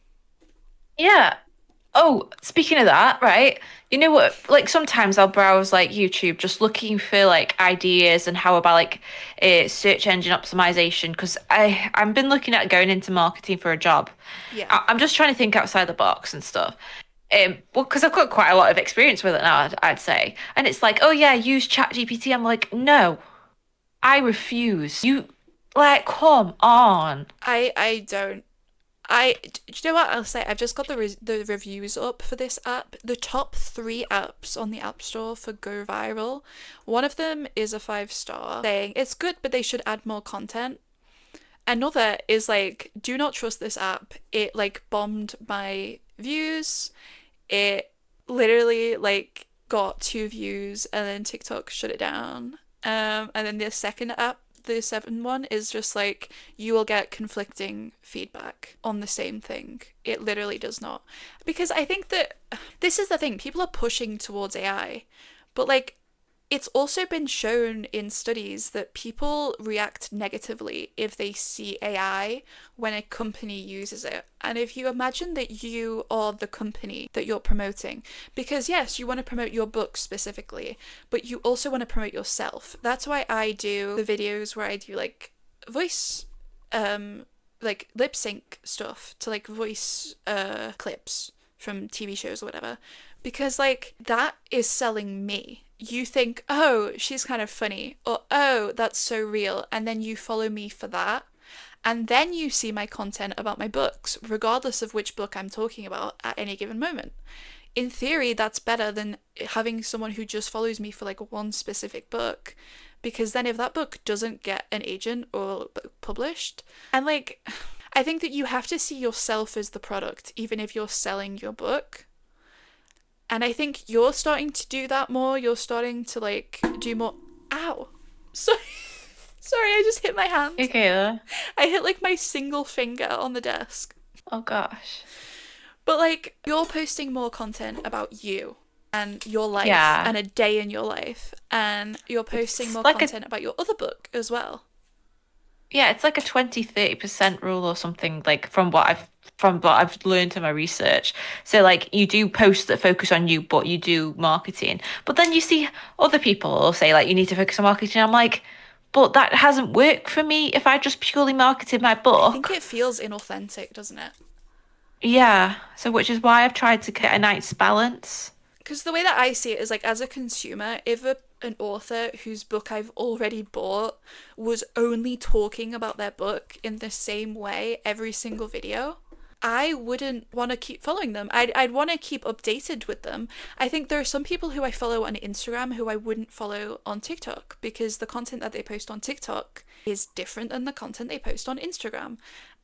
Yeah. Oh, speaking of that, right? You know what? Like sometimes I'll browse like YouTube just looking for like ideas and how about like search engine optimization because I've been looking at going into marketing for a job. Yeah. I'm just trying to think outside the box and stuff. Well, because I've got quite a lot of experience with it now, I'd say. And it's like, oh yeah, use ChatGPT. I'm like, no, I refuse. You like, come on. I don't. Do you know what I'll say? I've just got the reviews up for this app. The top three apps on the App Store for Go Viral. One of them is a 5 star, saying it's good, but they should add more content. Another is like, do not trust this app. It like bombed my views. It literally like got 2 views and then TikTok shut it down. And then the second app, the seven one, is just like you will get conflicting feedback on the same thing. It literally does not. Because I think that this is the thing, people are pushing towards AI, but like it's also been shown in studies that people react negatively if they see AI when a company uses it. And if you imagine that you are the company that you're promoting, because yes, you want to promote your book specifically, but you also want to promote yourself. That's why I do the videos where I do like voice, like lip sync stuff to like voice clips from TV shows or whatever, because like that is selling me. You think, oh, she's kind of funny, or oh, that's so real, and then you follow me for that. And then you see my content about my books, regardless of which book I'm talking about at any given moment. In theory, that's better than having someone who just follows me for like one specific book, because then if that book doesn't get an agent or published, and like, I think that you have to see yourself as the product, even if you're selling your book. And I think you're starting to do that more. You're starting to like do more. Ow. Sorry. Sorry, I just hit my hand. Okay, there. I hit like my single finger on the desk. Oh gosh. But like you're posting more content about you and your life Yeah. and a day in your life, and you're posting It's more like a content about your other book as well. Yeah, it's like a 20-30% rule or something like from what I've learned in my research. So like you do posts that focus on you, but you do marketing. But then you see other people say like you need to focus on marketing. I'm like, but that hasn't worked for me if I just purely marketed my I think book. it feels inauthentic, doesn't it? Yeah. So which is why I've tried to get a nice balance. Because the way that I see it is like, as a consumer, if an author whose book I've already bought was only talking about their book in the same way every single video, I wouldn't want to keep following them. I'd want to keep updated with them. I think there are some people who I follow on Instagram who I wouldn't follow on TikTok because the content that they post on TikTok is different than the content they post on Instagram.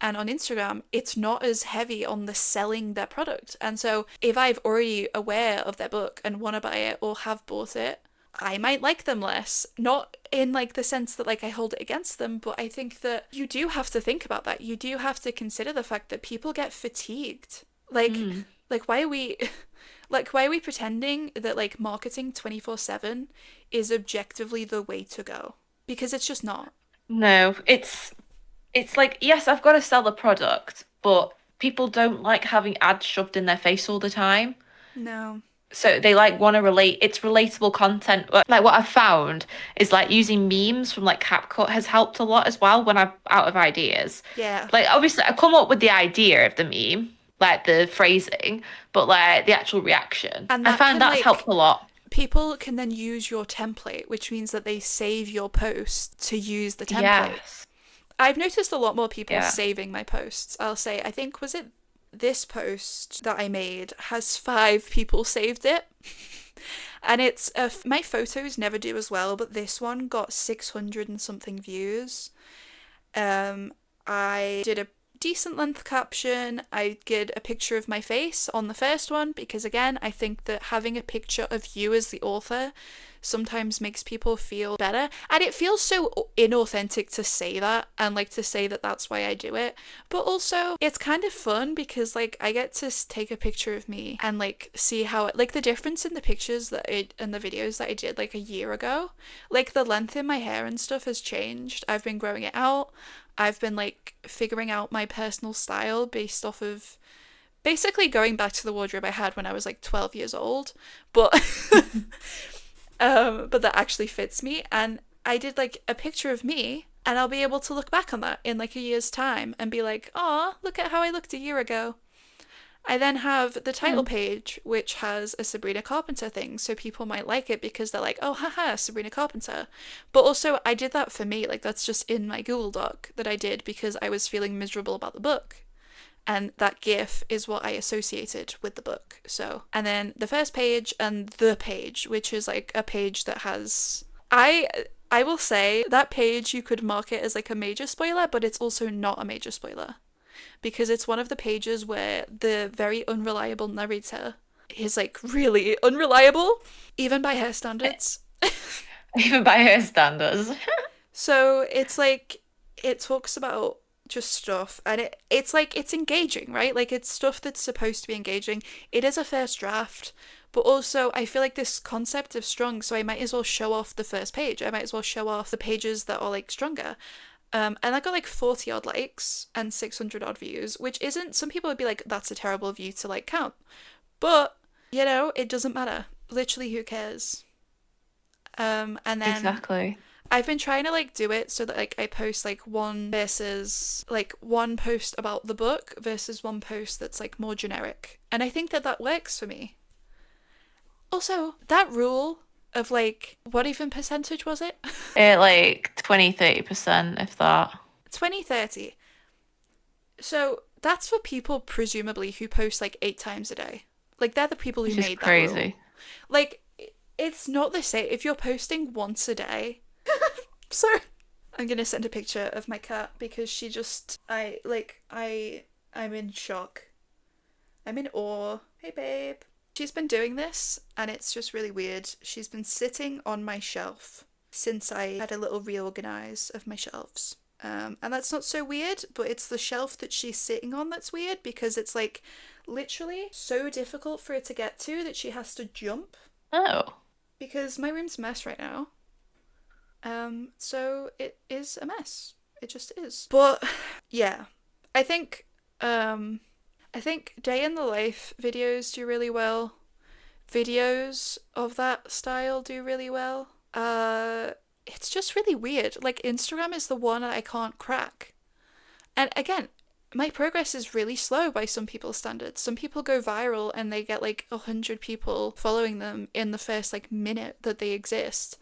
And on Instagram, it's not as heavy on the selling their product. And so if I've already aware of their book and want to buy it or have bought it, I might like them less. Not in like the sense that like I hold it against them, but I think that you do have to think about that. You do have to consider the fact that people get fatigued. Mm. Like why are we like why are we pretending that like marketing 24/7 is objectively the way to go? Because it's just not. No, it's like yes, I've got to sell the product, but people don't like having ads shoved in their face all the time. No. So they like want to relate, it's relatable content. Like what I've found is like using memes from like CapCut has helped a lot as well when I'm out of ideas. Yeah. Like obviously I come up with the idea of the meme, like the phrasing, but like the actual reaction. And I that find can that's helped like a lot. people can then use your template, which means that they save your post to use the template. Yes. I've noticed a lot more people Yeah. saving my posts. I'll say, I think, was it this post that I made has 5 people saved it. And it's, my photos never do as well, but this one got 600 and something views. I did a decent length caption. I did a picture of my face on the first one because, again, I think that having a picture of you as the author sometimes makes people feel better. And it feels so inauthentic to say that and like to say that that's why I do it. But also, it's kind of fun because like I get to take a picture of me and like see how it, like the difference in the pictures that and the videos that I did like a year ago. Like the length in my hair and stuff has changed. I've been growing it out. I've been like figuring out my personal style based off of basically going back to the wardrobe I had when I was like 12 years old. But but that actually fits me. And I did like a picture of me, and I'll be able to look back on that in like a year's time and be like, "Oh, look at how I looked a year ago." I then have the title page, which has a Sabrina Carpenter thing, so people might like it because they're like, "Oh, haha, Sabrina Carpenter." But also, I did that for me. Like, that's just in my Google Doc that I did because I was feeling miserable about the book. And that GIF is what I associated with the book. So, and then the first page and the page, which is like a page that has I will say that page you could mark it as like a major spoiler, but it's also not a major spoiler because it's one of the pages where the very unreliable narrator is like really unreliable, even by her standards. Even by her standards. So it's like it talks about just stuff and it's like it's engaging, right? Like it's stuff that's supposed to be engaging. It is a first draft, but also I feel like this concept of strong, so I might as well show off the first page. I might as well show off the pages that are like stronger. And I got like 40 odd likes and 600 odd views, which isn't, some people would be like, that's a terrible view to like count. But, you know, it doesn't matter. Literally, who cares? And then Exactly. I've been trying to like do it so that like I post like one versus like one post about the book versus one post that's like more generic. And I think that that works for me. Also, that rule of like, what even percentage was it? Like 20-30%, if that. 20-30. So that's for people presumably who post like 8 times a day. Like they're the people who Which is made that rule. crazy. Like it's not the same if you're posting once a day. So I'm gonna send a picture of my cat because she just I'm in shock. I'm in awe. Hey babe. She's been doing this and it's just really weird. She's been sitting on my shelf since I had a little reorganize of my shelves. And that's not so weird, but it's the shelf that she's sitting on that's weird because it's like literally so difficult for her to get to that she has to jump Oh. because my room's a mess right now. So it is a mess. It just is. But yeah, I think day in the life videos do really well. Videos of that style do really well. It's just really weird. Like Instagram is the one I can't crack. And again, my progress is really slow by some people's standards. Some people go viral and they get like 100 people following them in the first like minute that they exist.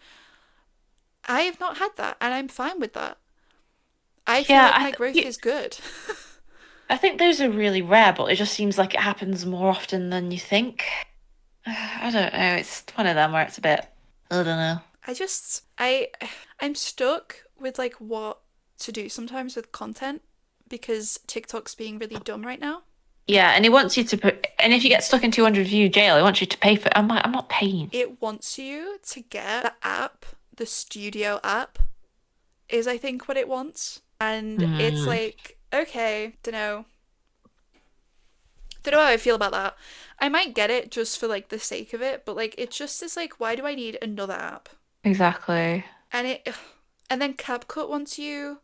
I have not had that, and I'm fine with that. I feel Yeah, like my growth is good. I think those are really rare, but it just seems like it happens more often than you think. I don't know. It's one of them where it's a bit, I don't know. I'm stuck with like what to do sometimes with content because TikTok's being really dumb right now. Yeah, and he wants you to put, and if you get stuck in 200 view jail, he wants you to pay for it. I'm like, I'm not paying. It wants you to get the app, the studio app, is I think what it wants. And it's Mm. like, okay, don't know how I feel about that. I might get it just for like the sake of it, but like it just is like, why do I need another app? Exactly. And and then CapCut wants you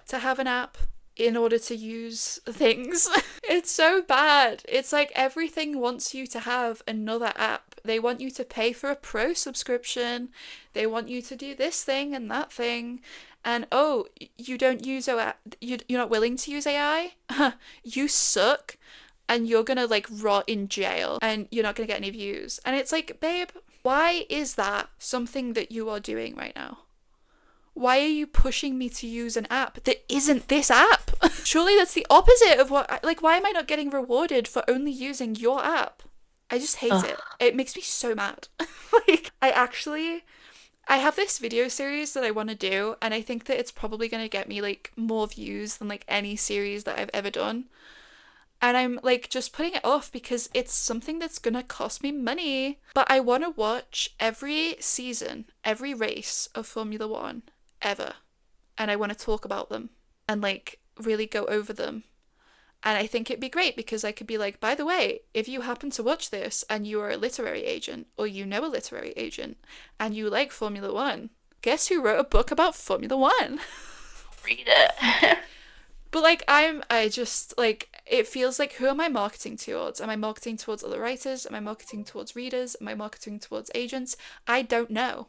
to have an app in order to use things. It's so bad. It's like everything wants you to have another app. They want you to pay for a pro subscription. They want you to do this thing and that thing. And oh, you don't use you're not willing to use AI? You suck. And you're gonna like rot in jail and you're not gonna get any views. And it's like, babe, why is that something that you are doing right now? Why are you pushing me to use an app that isn't this app? Surely that's the opposite of what, like, why am I not getting rewarded for only using your app? I just hate Ugh. it. It makes me so mad. Like, I have this video series that I want to do, and I think that it's probably going to get me like more views than like any series that I've ever done. And I'm like just putting it off because it's something that's gonna cost me money. But I want to watch every season, every race of Formula One ever. And I want to talk about them and like really go over them. And I think it'd be great because I could be like, by the way, if you happen to watch this and you are a literary agent or you know a literary agent and you like Formula One, guess who wrote a book about Formula One? Read it. But like I just like it feels like who am I marketing towards? Am I marketing towards other writers? Am I marketing towards readers? Am I marketing towards agents? I don't know.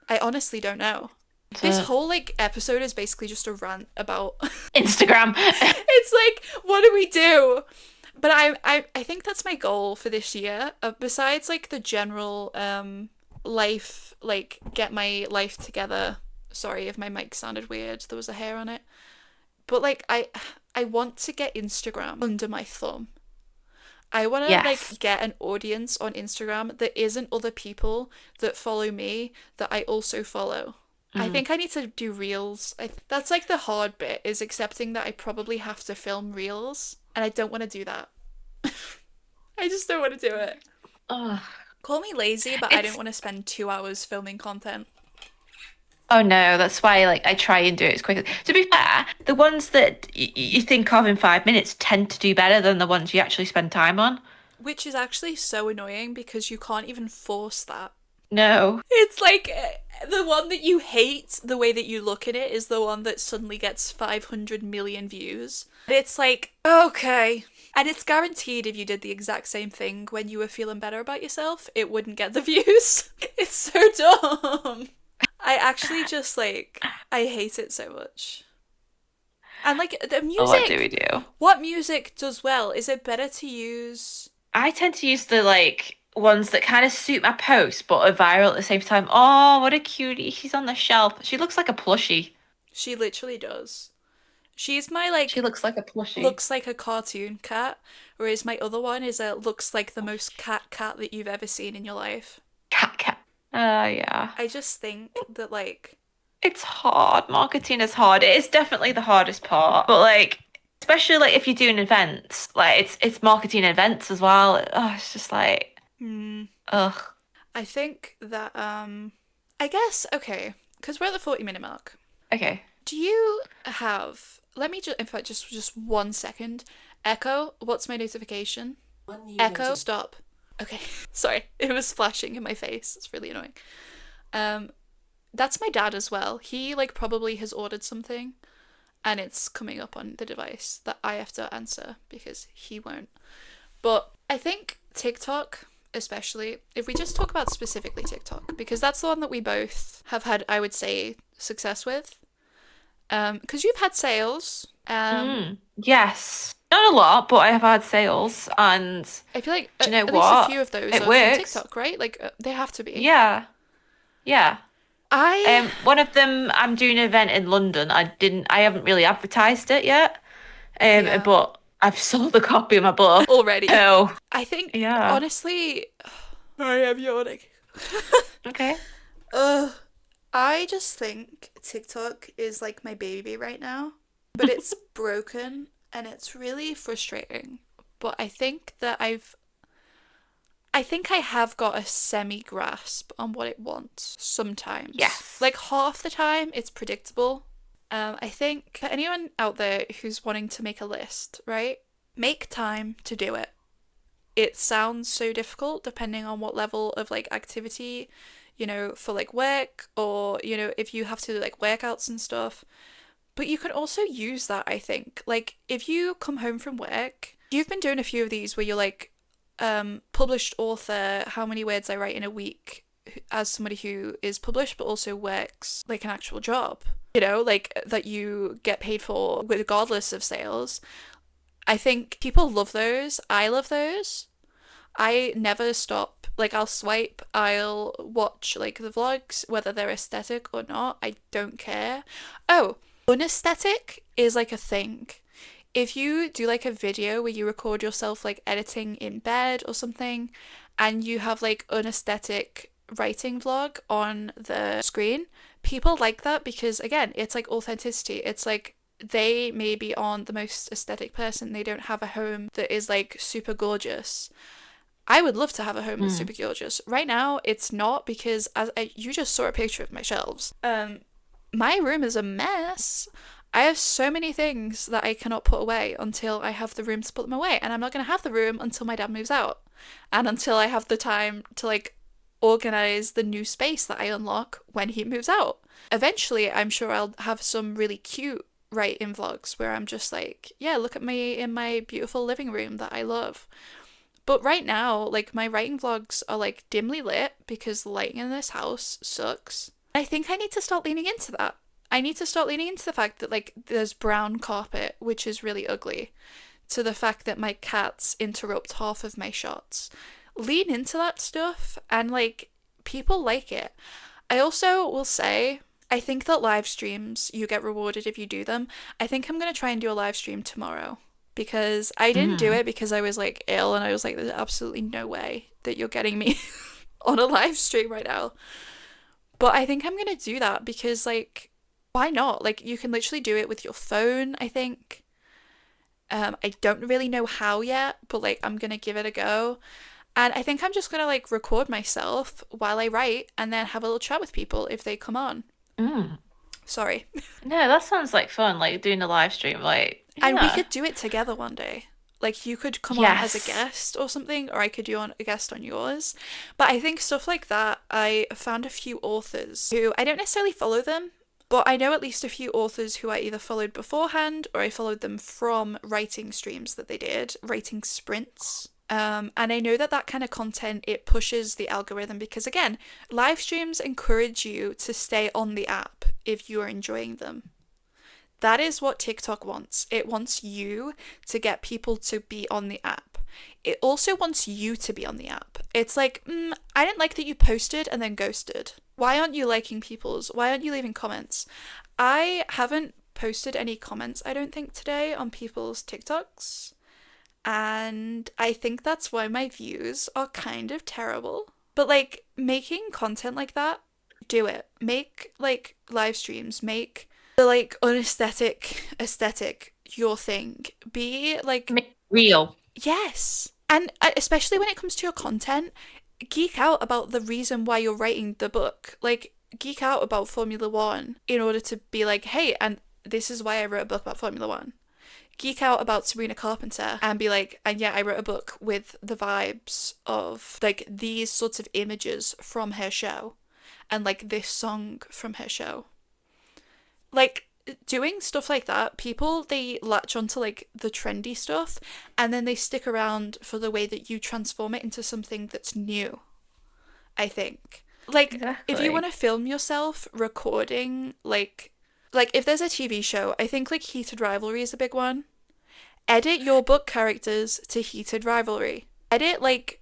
I honestly don't know. This So, whole like episode is basically just a rant about Instagram. it's like what do we do? But I think that's my goal for this year. Besides like the general life like get my life together. Sorry if my mic sounded weird. There was a hair on it. But like I want to get Instagram under my thumb. I want to Yes. like get an audience on Instagram that isn't other people that follow me that I also follow. I Mm. think I need to do reels. That's like the hard bit is accepting that I probably have to film reels and I don't want to do that. I just don't want to do it. Ugh. Call me lazy, but I don't It's want to spend 2 hours filming content. Oh no, that's why like I try and do it as quick as. To be fair, the ones that you think of in 5 minutes tend to do better than the ones you actually spend time on. Which is actually so annoying because you can't even force that. No. It's like the one that you hate, the way that you look at it, is the one that suddenly gets 500 million views. It's like, okay. And it's guaranteed if you did the exact same thing when you were feeling better about yourself, it wouldn't get the views. It's so dumb. I actually just like, I hate it so much. And like the Oh, what do we music, do? what music does well? Is it better to use? I tend to use the like ones that kind of suit my post but are viral at the same time. Oh, what a cutie. She's on the shelf. She looks like a plushie. She literally does. She's my She like looks like a plushie. looks like a cartoon cat, whereas my other one is a looks like the most cat that you've ever seen in your life. Cat cat. Yeah. I just think that like It's hard. Marketing is hard. It is definitely the hardest part. But like, especially like if you're doing events, like it's marketing events as well. Oh, it's just like, hmm, ugh. I think that I guess okay, because we're at the 40-minute mark. Okay. Do you have let me just in fact just 1 second. Echo, what's my notification? Echo, stop. Okay, sorry. It was flashing in my face. It's really annoying. Um that's my dad as well. He like probably has ordered something and it's coming up on the device that I have to answer because he won't. But I think TikTok, especially, if we just talk about specifically TikTok, because that's the one that we both have had, I would say, success with. Because you've had sales. Yes. Not a lot, but I have had sales, and I feel like do you know at least a what? few of those It are from works. TikTok, right? Like they have to be. Yeah. Yeah. I One of them, I'm doing an event in London. I haven't really advertised it yet. yeah But I've sold a copy of my book. already. Oh, I think yeah. honestly, I am yawning. Okay. Ugh. I just think TikTok is like my baby right now, but it's broken and it's really frustrating. But I think I have got a semi grasp on what it wants sometimes. Yes. Like half the time it's predictable. I think for anyone out there who's wanting to make a list, right? Make time to do it. It sounds so difficult depending on what level of like activity, for like work or, if you have to do like workouts and stuff. But you can also use that, I think. Like if you come home from work, you've been doing a few of these where you're like, published author, how many words I write in a week as somebody who is published but also works like an actual job, like that you get paid for regardless of sales. I think people love those. I love those. I never stop. Like, I'll swipe, I'll watch, like, the vlogs, whether they're aesthetic or not. I don't care. Oh, unaesthetic is, like, a thing. If you do, like, a video where you record yourself, like, editing in bed or something, and you have, like, unaesthetic writing vlog on the screen. People like that because, again, it's like authenticity. It's like they maybe aren't the most aesthetic person. They don't have a home that is like super gorgeous. I would love to have a home that's Mm. super gorgeous. Right now, it's not because you just saw a picture of my shelves. My room is a mess. I have so many things that I cannot put away until I have the room to put them away, and I'm not going to have the room until my dad moves out, and until I have the time to like organize the new space that I unlock when he moves out. Eventually, I'm sure I'll have some really cute write-in vlogs where I'm just like, yeah, look at me in my beautiful living room that I love. But right now, like my writing vlogs are like dimly lit because the lighting in this house sucks. I think I need to start leaning into that. I need to start leaning into the fact that like there's brown carpet, which is really ugly, to the fact that my cats interrupt half of my shots. Lean into that stuff and like people like it. I also will say I think that live streams you get rewarded if you do them. I think I'm going to try and do a live stream tomorrow because I didn't do Mm. it because I was like ill and I was like there's absolutely no way that you're getting me on a live stream right now. But I think I'm going to do that because like why not? Like you can literally do it with your phone, I think. I don't really know how yet, but like I'm gonna give it a go. And I think I'm just gonna like record myself while I write and then have a little chat with people if they come on. Mm. Sorry. No, that sounds like fun, like doing a live stream, like, And we yeah. could do it together one day. Like you could come on as a Yes. guest or something, or I could do a guest on yours. But I think stuff like that, I found a few authors who I don't necessarily follow them, but I know at least a few authors who I either followed beforehand or I followed them from writing streams that they did, writing sprints. And I know that that kind of content, it pushes the algorithm because, again, live streams encourage you to stay on the app if you are enjoying them. That is what TikTok wants. It wants you to get people to be on the app. It also wants you to be on the app. It's like, I didn't like that you posted and then ghosted. Why aren't you liking people's? Why aren't you leaving comments? I haven't posted any comments, I don't think, today on people's TikToks. And I think that's why my views are kind of terrible. But like making content like that, do it. Make like live streams, make the like unesthetic aesthetic your thing. Be like, Make it real. yes. And especially when it comes to your content, geek out about the reason why you're writing the book. Like, geek out about Formula One in order to be like, hey, and this is why I wrote a book about Formula One. Geek out about Sabrina Carpenter and be like, and yeah, I wrote a book with the vibes of like these sorts of images from her show and like this song from her show. Like, doing stuff like that, people they latch onto like the trendy stuff and then they stick around for the way that you transform it into something that's new, I think. Like if you want Exactly. to film yourself recording like if there's a TV show, I think like Heated Rivalry is a big one. Edit your book characters to Heated Rivalry. Edit like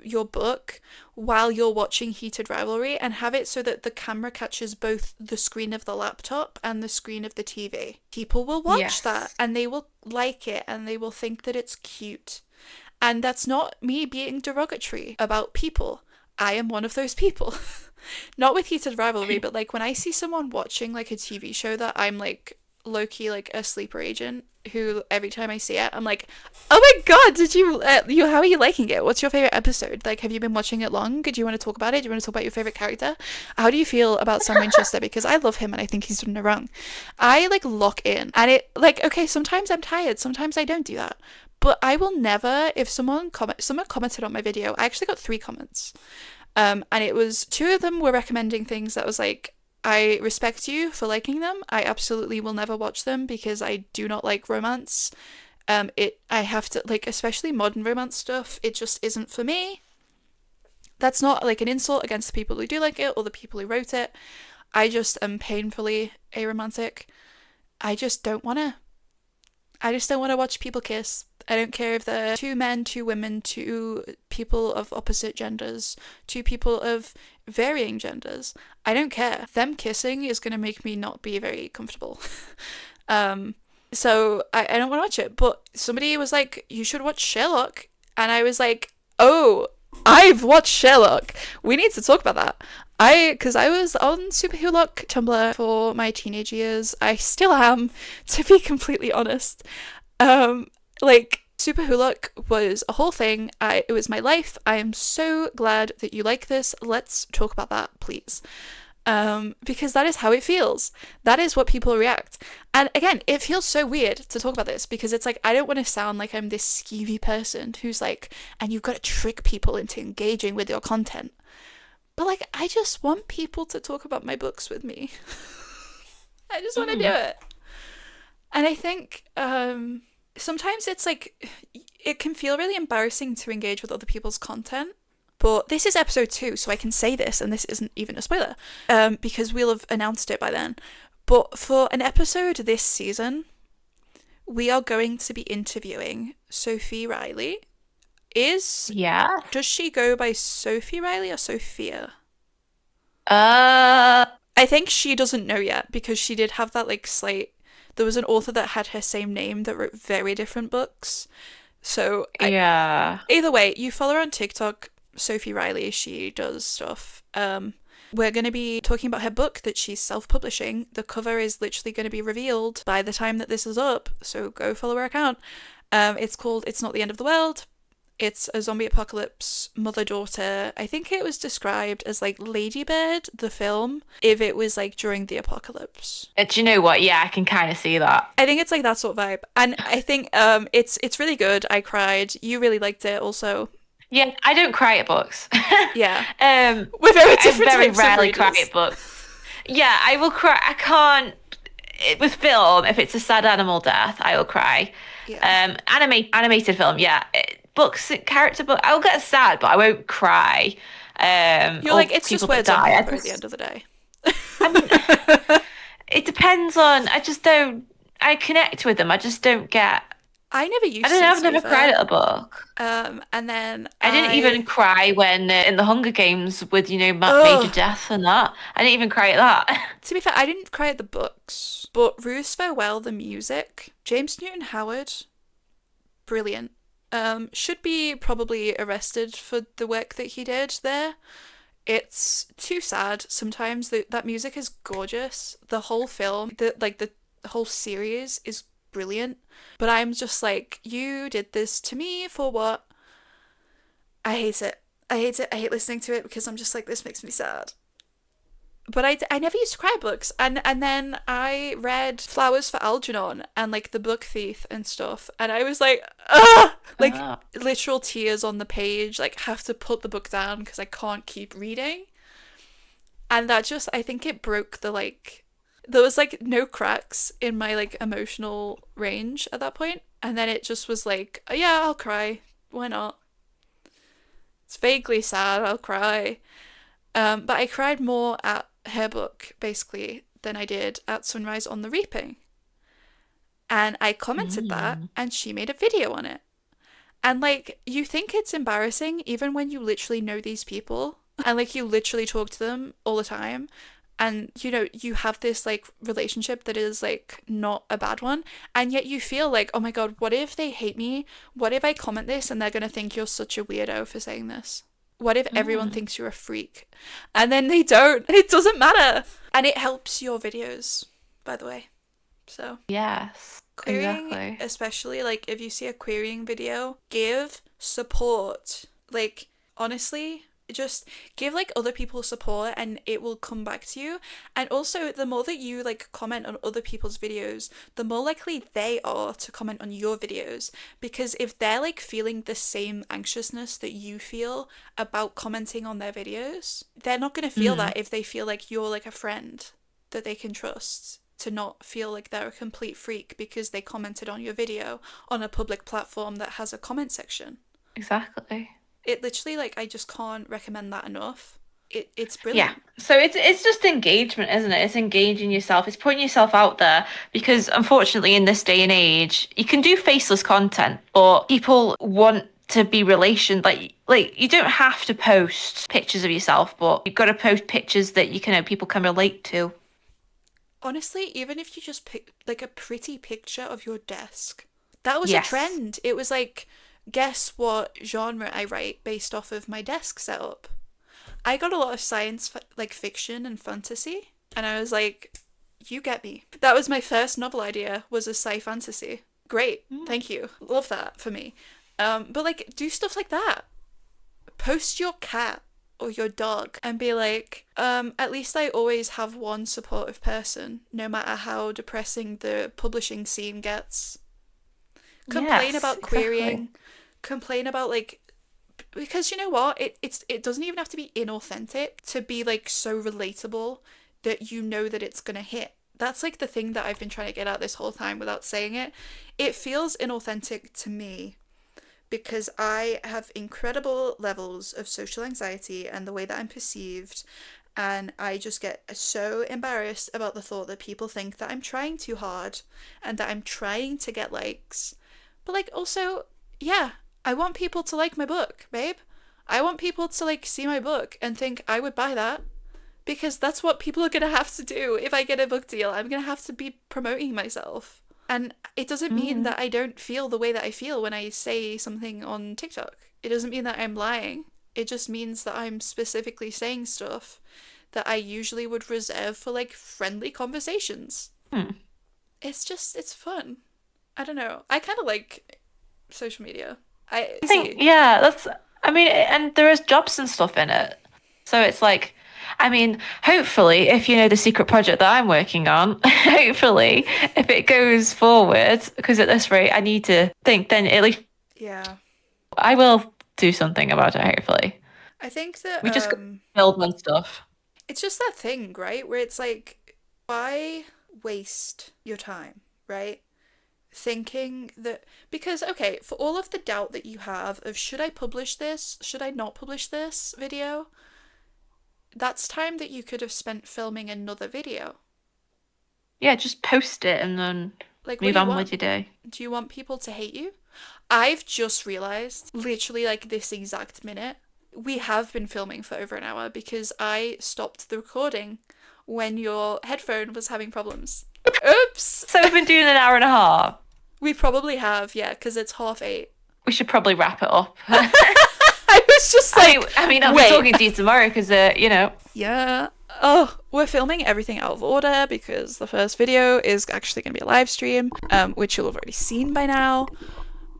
your book while you're watching Heated Rivalry and have it so that the camera catches both the screen of the laptop and the screen of the TV. People will watch that Yes. and they will like it and they will think that it's cute. And that's not me being derogatory about people. I am one of those people. Not with Heated Rivalry, but like when I see someone watching like a TV show that I'm like low key like a sleeper agent who every time I see it I'm like, oh my god, did you how are you liking it? What's your favorite episode? Like, have you been watching it long? Do you want to talk about it? Do you want to talk about your favorite character? How do you feel about Sam Winchester? Because I love him and I think he's done no wrong. I like lock in and it like okay, sometimes I'm tired, sometimes I don't do that. But I will never, if someone commented on my video, I actually got 3 comments. And it was 2 of them were recommending things that was like, I respect you for liking them. I absolutely will never watch them because I do not like romance. I have to like, especially modern romance stuff. It just isn't for me. That's not like an insult against the people who do like it or the people who wrote it. I just am painfully aromantic. I just don't wanna. I just don't want to watch people kiss. I don't care if they're 2 men, 2 women, 2 people of opposite genders, 2 people of varying genders. I don't care. Them kissing is going to make me not be very comfortable. um, so I don't want to watch it. But somebody was like, you should watch Sherlock. And I was like, oh, I've watched Sherlock. We need to talk about that. Because I was on Super Who Look Tumblr for my teenage years. I still am, to be completely honest. Um, like, Super Who Look was a whole thing. It was my life. I am so glad that you like this. Let's talk about that, please. Because that is how it feels. That is what people react. And again, it feels so weird to talk about this because it's like, I don't want to sound like I'm this skeevy person who's like, and you've got to trick people into engaging with your content. But like, I just want people to talk about my books with me. I just want to do it. And I think sometimes it's like, it can feel really embarrassing to engage with other people's content. But this is episode 2, so I can say this, and this isn't even a spoiler, because we'll have announced it by then. But for an episode this season, we are going to be interviewing Sophie Riley. Yeah. Does she go by Sophie Riley or Sophia? Uh, I think she doesn't know yet, because she did have that, like, slight... There was an author that had her same name that wrote very different books. So, yeah. either way, you follow her on TikTok, Sophie Riley, she does stuff. We're going to be talking about her book that she's self-publishing. The cover is literally going to be revealed by the time that this is up, so go follow her account. It's called It's Not the End of the World. It's a zombie apocalypse mother-daughter. I think it was described as like Ladybird, the film, if it was like during the apocalypse. Do you know what? Yeah, I can kind of see that. I think it's like that sort of vibe. And I think it's really good. I cried. You really liked it also. Yeah, I don't cry at books. Yeah. We're very I different very types of rarely cry readers. at books. Yeah, I will cry. I can't. With film, if it's a sad animal death, I will cry. Yeah. Animated film, yeah. Books, character book, I'll get sad, but I won't cry. You're Or like, it's just people that words on die. paper at the end of the day. I mean, it depends on. I just don't. I connect with them. I just don't get. I never I used don't know. to I've be never cried fair. at a book. And then I didn't even I... cry when in the Hunger Games with Major Ugh. Death and that. I didn't even cry at that. To be fair, I didn't cry at the books. But Ruth's Farewell, the music, James Newton Howard, brilliant. Should be probably arrested for the work that he did there. It's too sad sometimes. That music is gorgeous. The whole film, the whole series is brilliant. But I'm just like, you did this to me for what? I hate it. I hate it. I hate listening to it because I'm just like, this makes me sad. But I never used to cry books, and then I read Flowers for Algernon and like The Book Thief and stuff, and I was like, ah, like Oh. literal tears on the page, like have to put the book down because I can't keep reading, and that just, I think it broke the like, there was like no cracks in my like emotional range at that point, and then it just was like, oh, yeah, I'll cry, why not? It's vaguely sad, I'll cry. But I cried more at her book, basically, than I did at Sunrise on the Reaping. And I commented that, Mm. and she made a video on it. And, like, you think it's embarrassing even when you literally know these people, and, like, you literally talk to them all the time. And, you know, you have this, like, relationship that is, like, not a bad one. And yet you feel like, oh my God, what if they hate me? What if I comment this and they're going to think you're such a weirdo for saying this? What if everyone Mm. thinks you're a freak? And then they don't. It doesn't matter. And it helps your videos, by the way. So, Yes, querying, exactly. especially, like, if you see a querying video, give support. Like, honestly, just give, like, other people support and it will come back to you. And also, the more that you, like, comment on other people's videos, the more likely they are to comment on your videos. Because if they're, like, feeling the same anxiousness that you feel about commenting on their videos, they're not going to feel Mm. that if they feel like you're, like, a friend that they can trust, to not feel like they're a complete freak because they commented on your video on a public platform that has a comment section. Exactly. It literally, like, I just can't recommend that enough. It's Yeah. brilliant. So it's just engagement, isn't it? It's engaging yourself. It's putting yourself out there because unfortunately in this day and age, you can do faceless content, but people want to be like you don't have to post pictures of yourself, but you've got to post pictures that you can people can relate to. Honestly, even if you just pick like a pretty picture of your desk, that was a Yes. trend. It was like Guess what genre I write based off of my desk setup? I got a lot of science like fiction and fantasy, and I was like, you get me. That was my first novel idea, was a sci fantasy. Great, Mm. thank you. Love that for me. But like, do stuff like that. Post your cat or your dog and be like, at least I always have one supportive person, no matter how depressing the publishing scene gets. Complain Yes, about exactly. querying, complain about like, because you know what, it doesn't even have to be inauthentic to be like so relatable that you know that it's gonna hit. That's like the thing that I've been trying to get at this whole time without saying it. It feels inauthentic to me because I have incredible levels of social anxiety and the way that I'm perceived. And I just get so embarrassed about the thought that people think that I'm trying too hard and that I'm trying to get likes. But, like, also, yeah, I want people to like my book, babe. I want people to, like, see my book and think I would buy that because that's what people are going to have to do if I get a book deal. I'm going to have to be promoting myself. And it doesn't mean Mm. that I don't feel the way that I feel when I say something on TikTok. It doesn't mean that I'm lying. It just means that I'm specifically saying stuff that I usually would reserve for like friendly conversations. Mm. It's fun. I don't know. I kind of like social media. I I think, see. yeah, that's, I mean, and there is jobs and stuff in it. So it's like, I mean, hopefully, if you know the secret project that I'm working on, hopefully, if it goes forward, because at this rate, I need to think, then at least Yeah. I will do something about it, hopefully. I think that We just got to build on stuff. it's just that thing, right? Where it's like, why waste your time, right? Thinking that, because, okay, for all of the doubt that you have of should I publish this, should I not publish this video, that's time that you could have spent filming another video. Yeah, just post it and then Like, what move do you on want? with your day. Do you want people to hate you? I've just realized, literally like this exact minute, we have been filming for over an hour because I stopped the recording when your headphone was having problems. Oops! So we've been doing an hour and a half. We probably have, yeah, because it's 8:30. We should probably wrap it up. I was just like, I mean, I'll be wait. talking to you tomorrow because, Yeah. Oh, we're filming everything out of order because the first video is actually going to be a live stream, which you'll have already seen by now.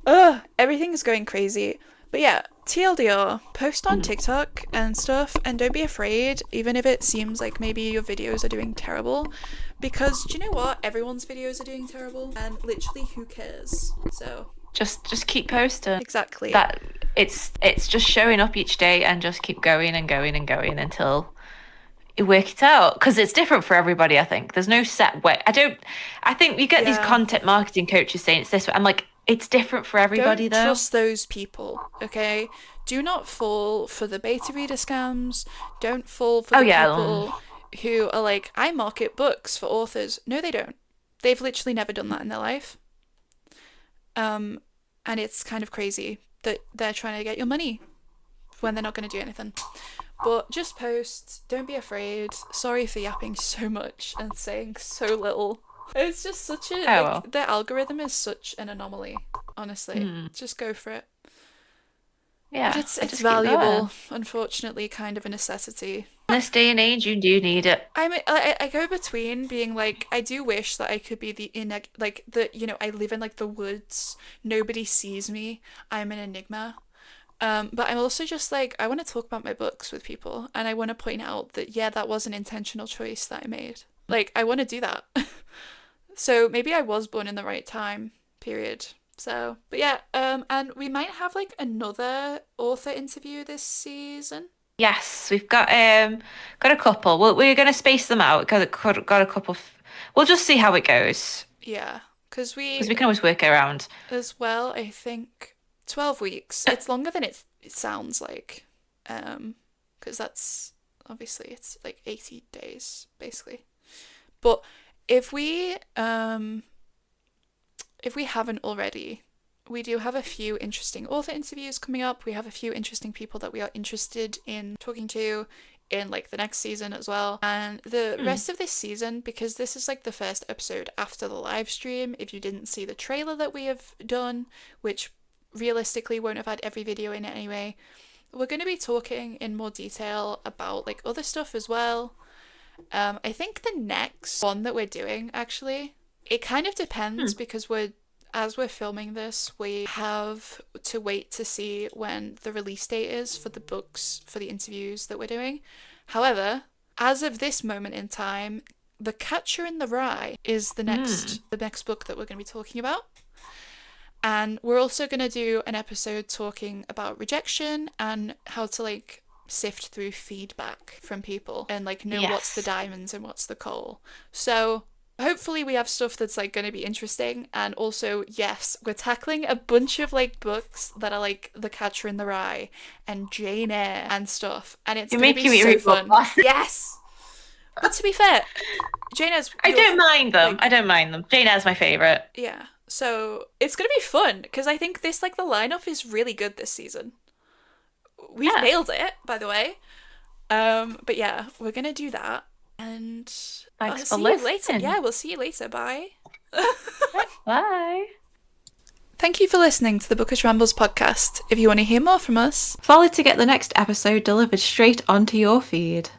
Ugh, everything's going crazy. But yeah, TLDR, post on TikTok and stuff, and don't be afraid, even if it seems like maybe your videos are doing terrible, because do you know what? Everyone's videos are doing terrible, and literally, who cares? So, just keep posting. exactly. That it's just showing up each day and just keep going and going and going until you work it out because it's different for everybody. I think there's no set way. I think you get these Yeah. content marketing coaches saying it's this way. I'm like, it's different for everybody Don't though. trust those people, okay? Do not fall for the beta reader scams. Don't fall for Oh the yeah, people who are like, I market books for authors. No, they don't. They've literally never done that in their life. Um, and it's kind of crazy that they're trying to get your money when they're not going to do anything. But just post. Don't be afraid. Sorry for yapping so much and saying so little. It's just such a oh well. like their algorithm is such an anomaly. Honestly, just go for it. But Yeah, I it's just keep going. valuable. Unfortunately, kind of a necessity. In this day and age, you do need it. I go between being like I do wish that I could be like the I live in like the woods. Nobody sees me. I'm an enigma. But I'm also just like I want to talk about my books with people, and I want to point out that yeah, that was an intentional choice that I made. Like I want to do that. So maybe I was born in the right time. Period. So, but yeah, and we might have like another author interview this season. Yes, we've got a couple. We're gonna space them out. Got a couple. We'll just see how it goes Yeah, because because we we can always work it around. as well. I think 12 weeks. It's longer than it sounds like, because that's obviously it's like 80 days basically. But if we um if we haven't already, we do have a few interesting author interviews coming up. We have a few interesting people that we are interested in talking to in like the next season as well. And the rest of this season, because this is like the first episode after the live stream, if you didn't see the trailer that we have done, which realistically won't have had every video in it anyway. We're going to be talking in more detail about like other stuff as well. I think the next one that we're doing, actually, it kind of depends because as we're filming this, we have to wait to see when the release date is for the books, for the interviews that we're doing. However, as of this moment in time, The Catcher in the Rye is the next book that we're going to be talking about. And we're also going to do an episode talking about rejection and how to like sift through feedback from people and like know what's the Yes. diamonds and what's the coal. So hopefully we have stuff that's like going to be interesting. And also, yes, we're tackling a bunch of like books that are like The Catcher in the Rye and Jane Eyre and stuff. And it's You're going to be making me so read more fun. classes. Yes. But to be fair, Jane Eyre's I don't mind them. like, I don't mind them. Jane Eyre's my favorite. yeah. So it's gonna be fun because I think this like the lineup is really good this season. We've Yeah. nailed it, by the way. But yeah, we're gonna do that, and I'll Thanks for see you later. listening. Yeah, we'll see you later. Bye. Bye. Thank you for listening to the Bookish Rambles podcast. If you want to hear more from us, Follow to get the next episode delivered straight onto your feed.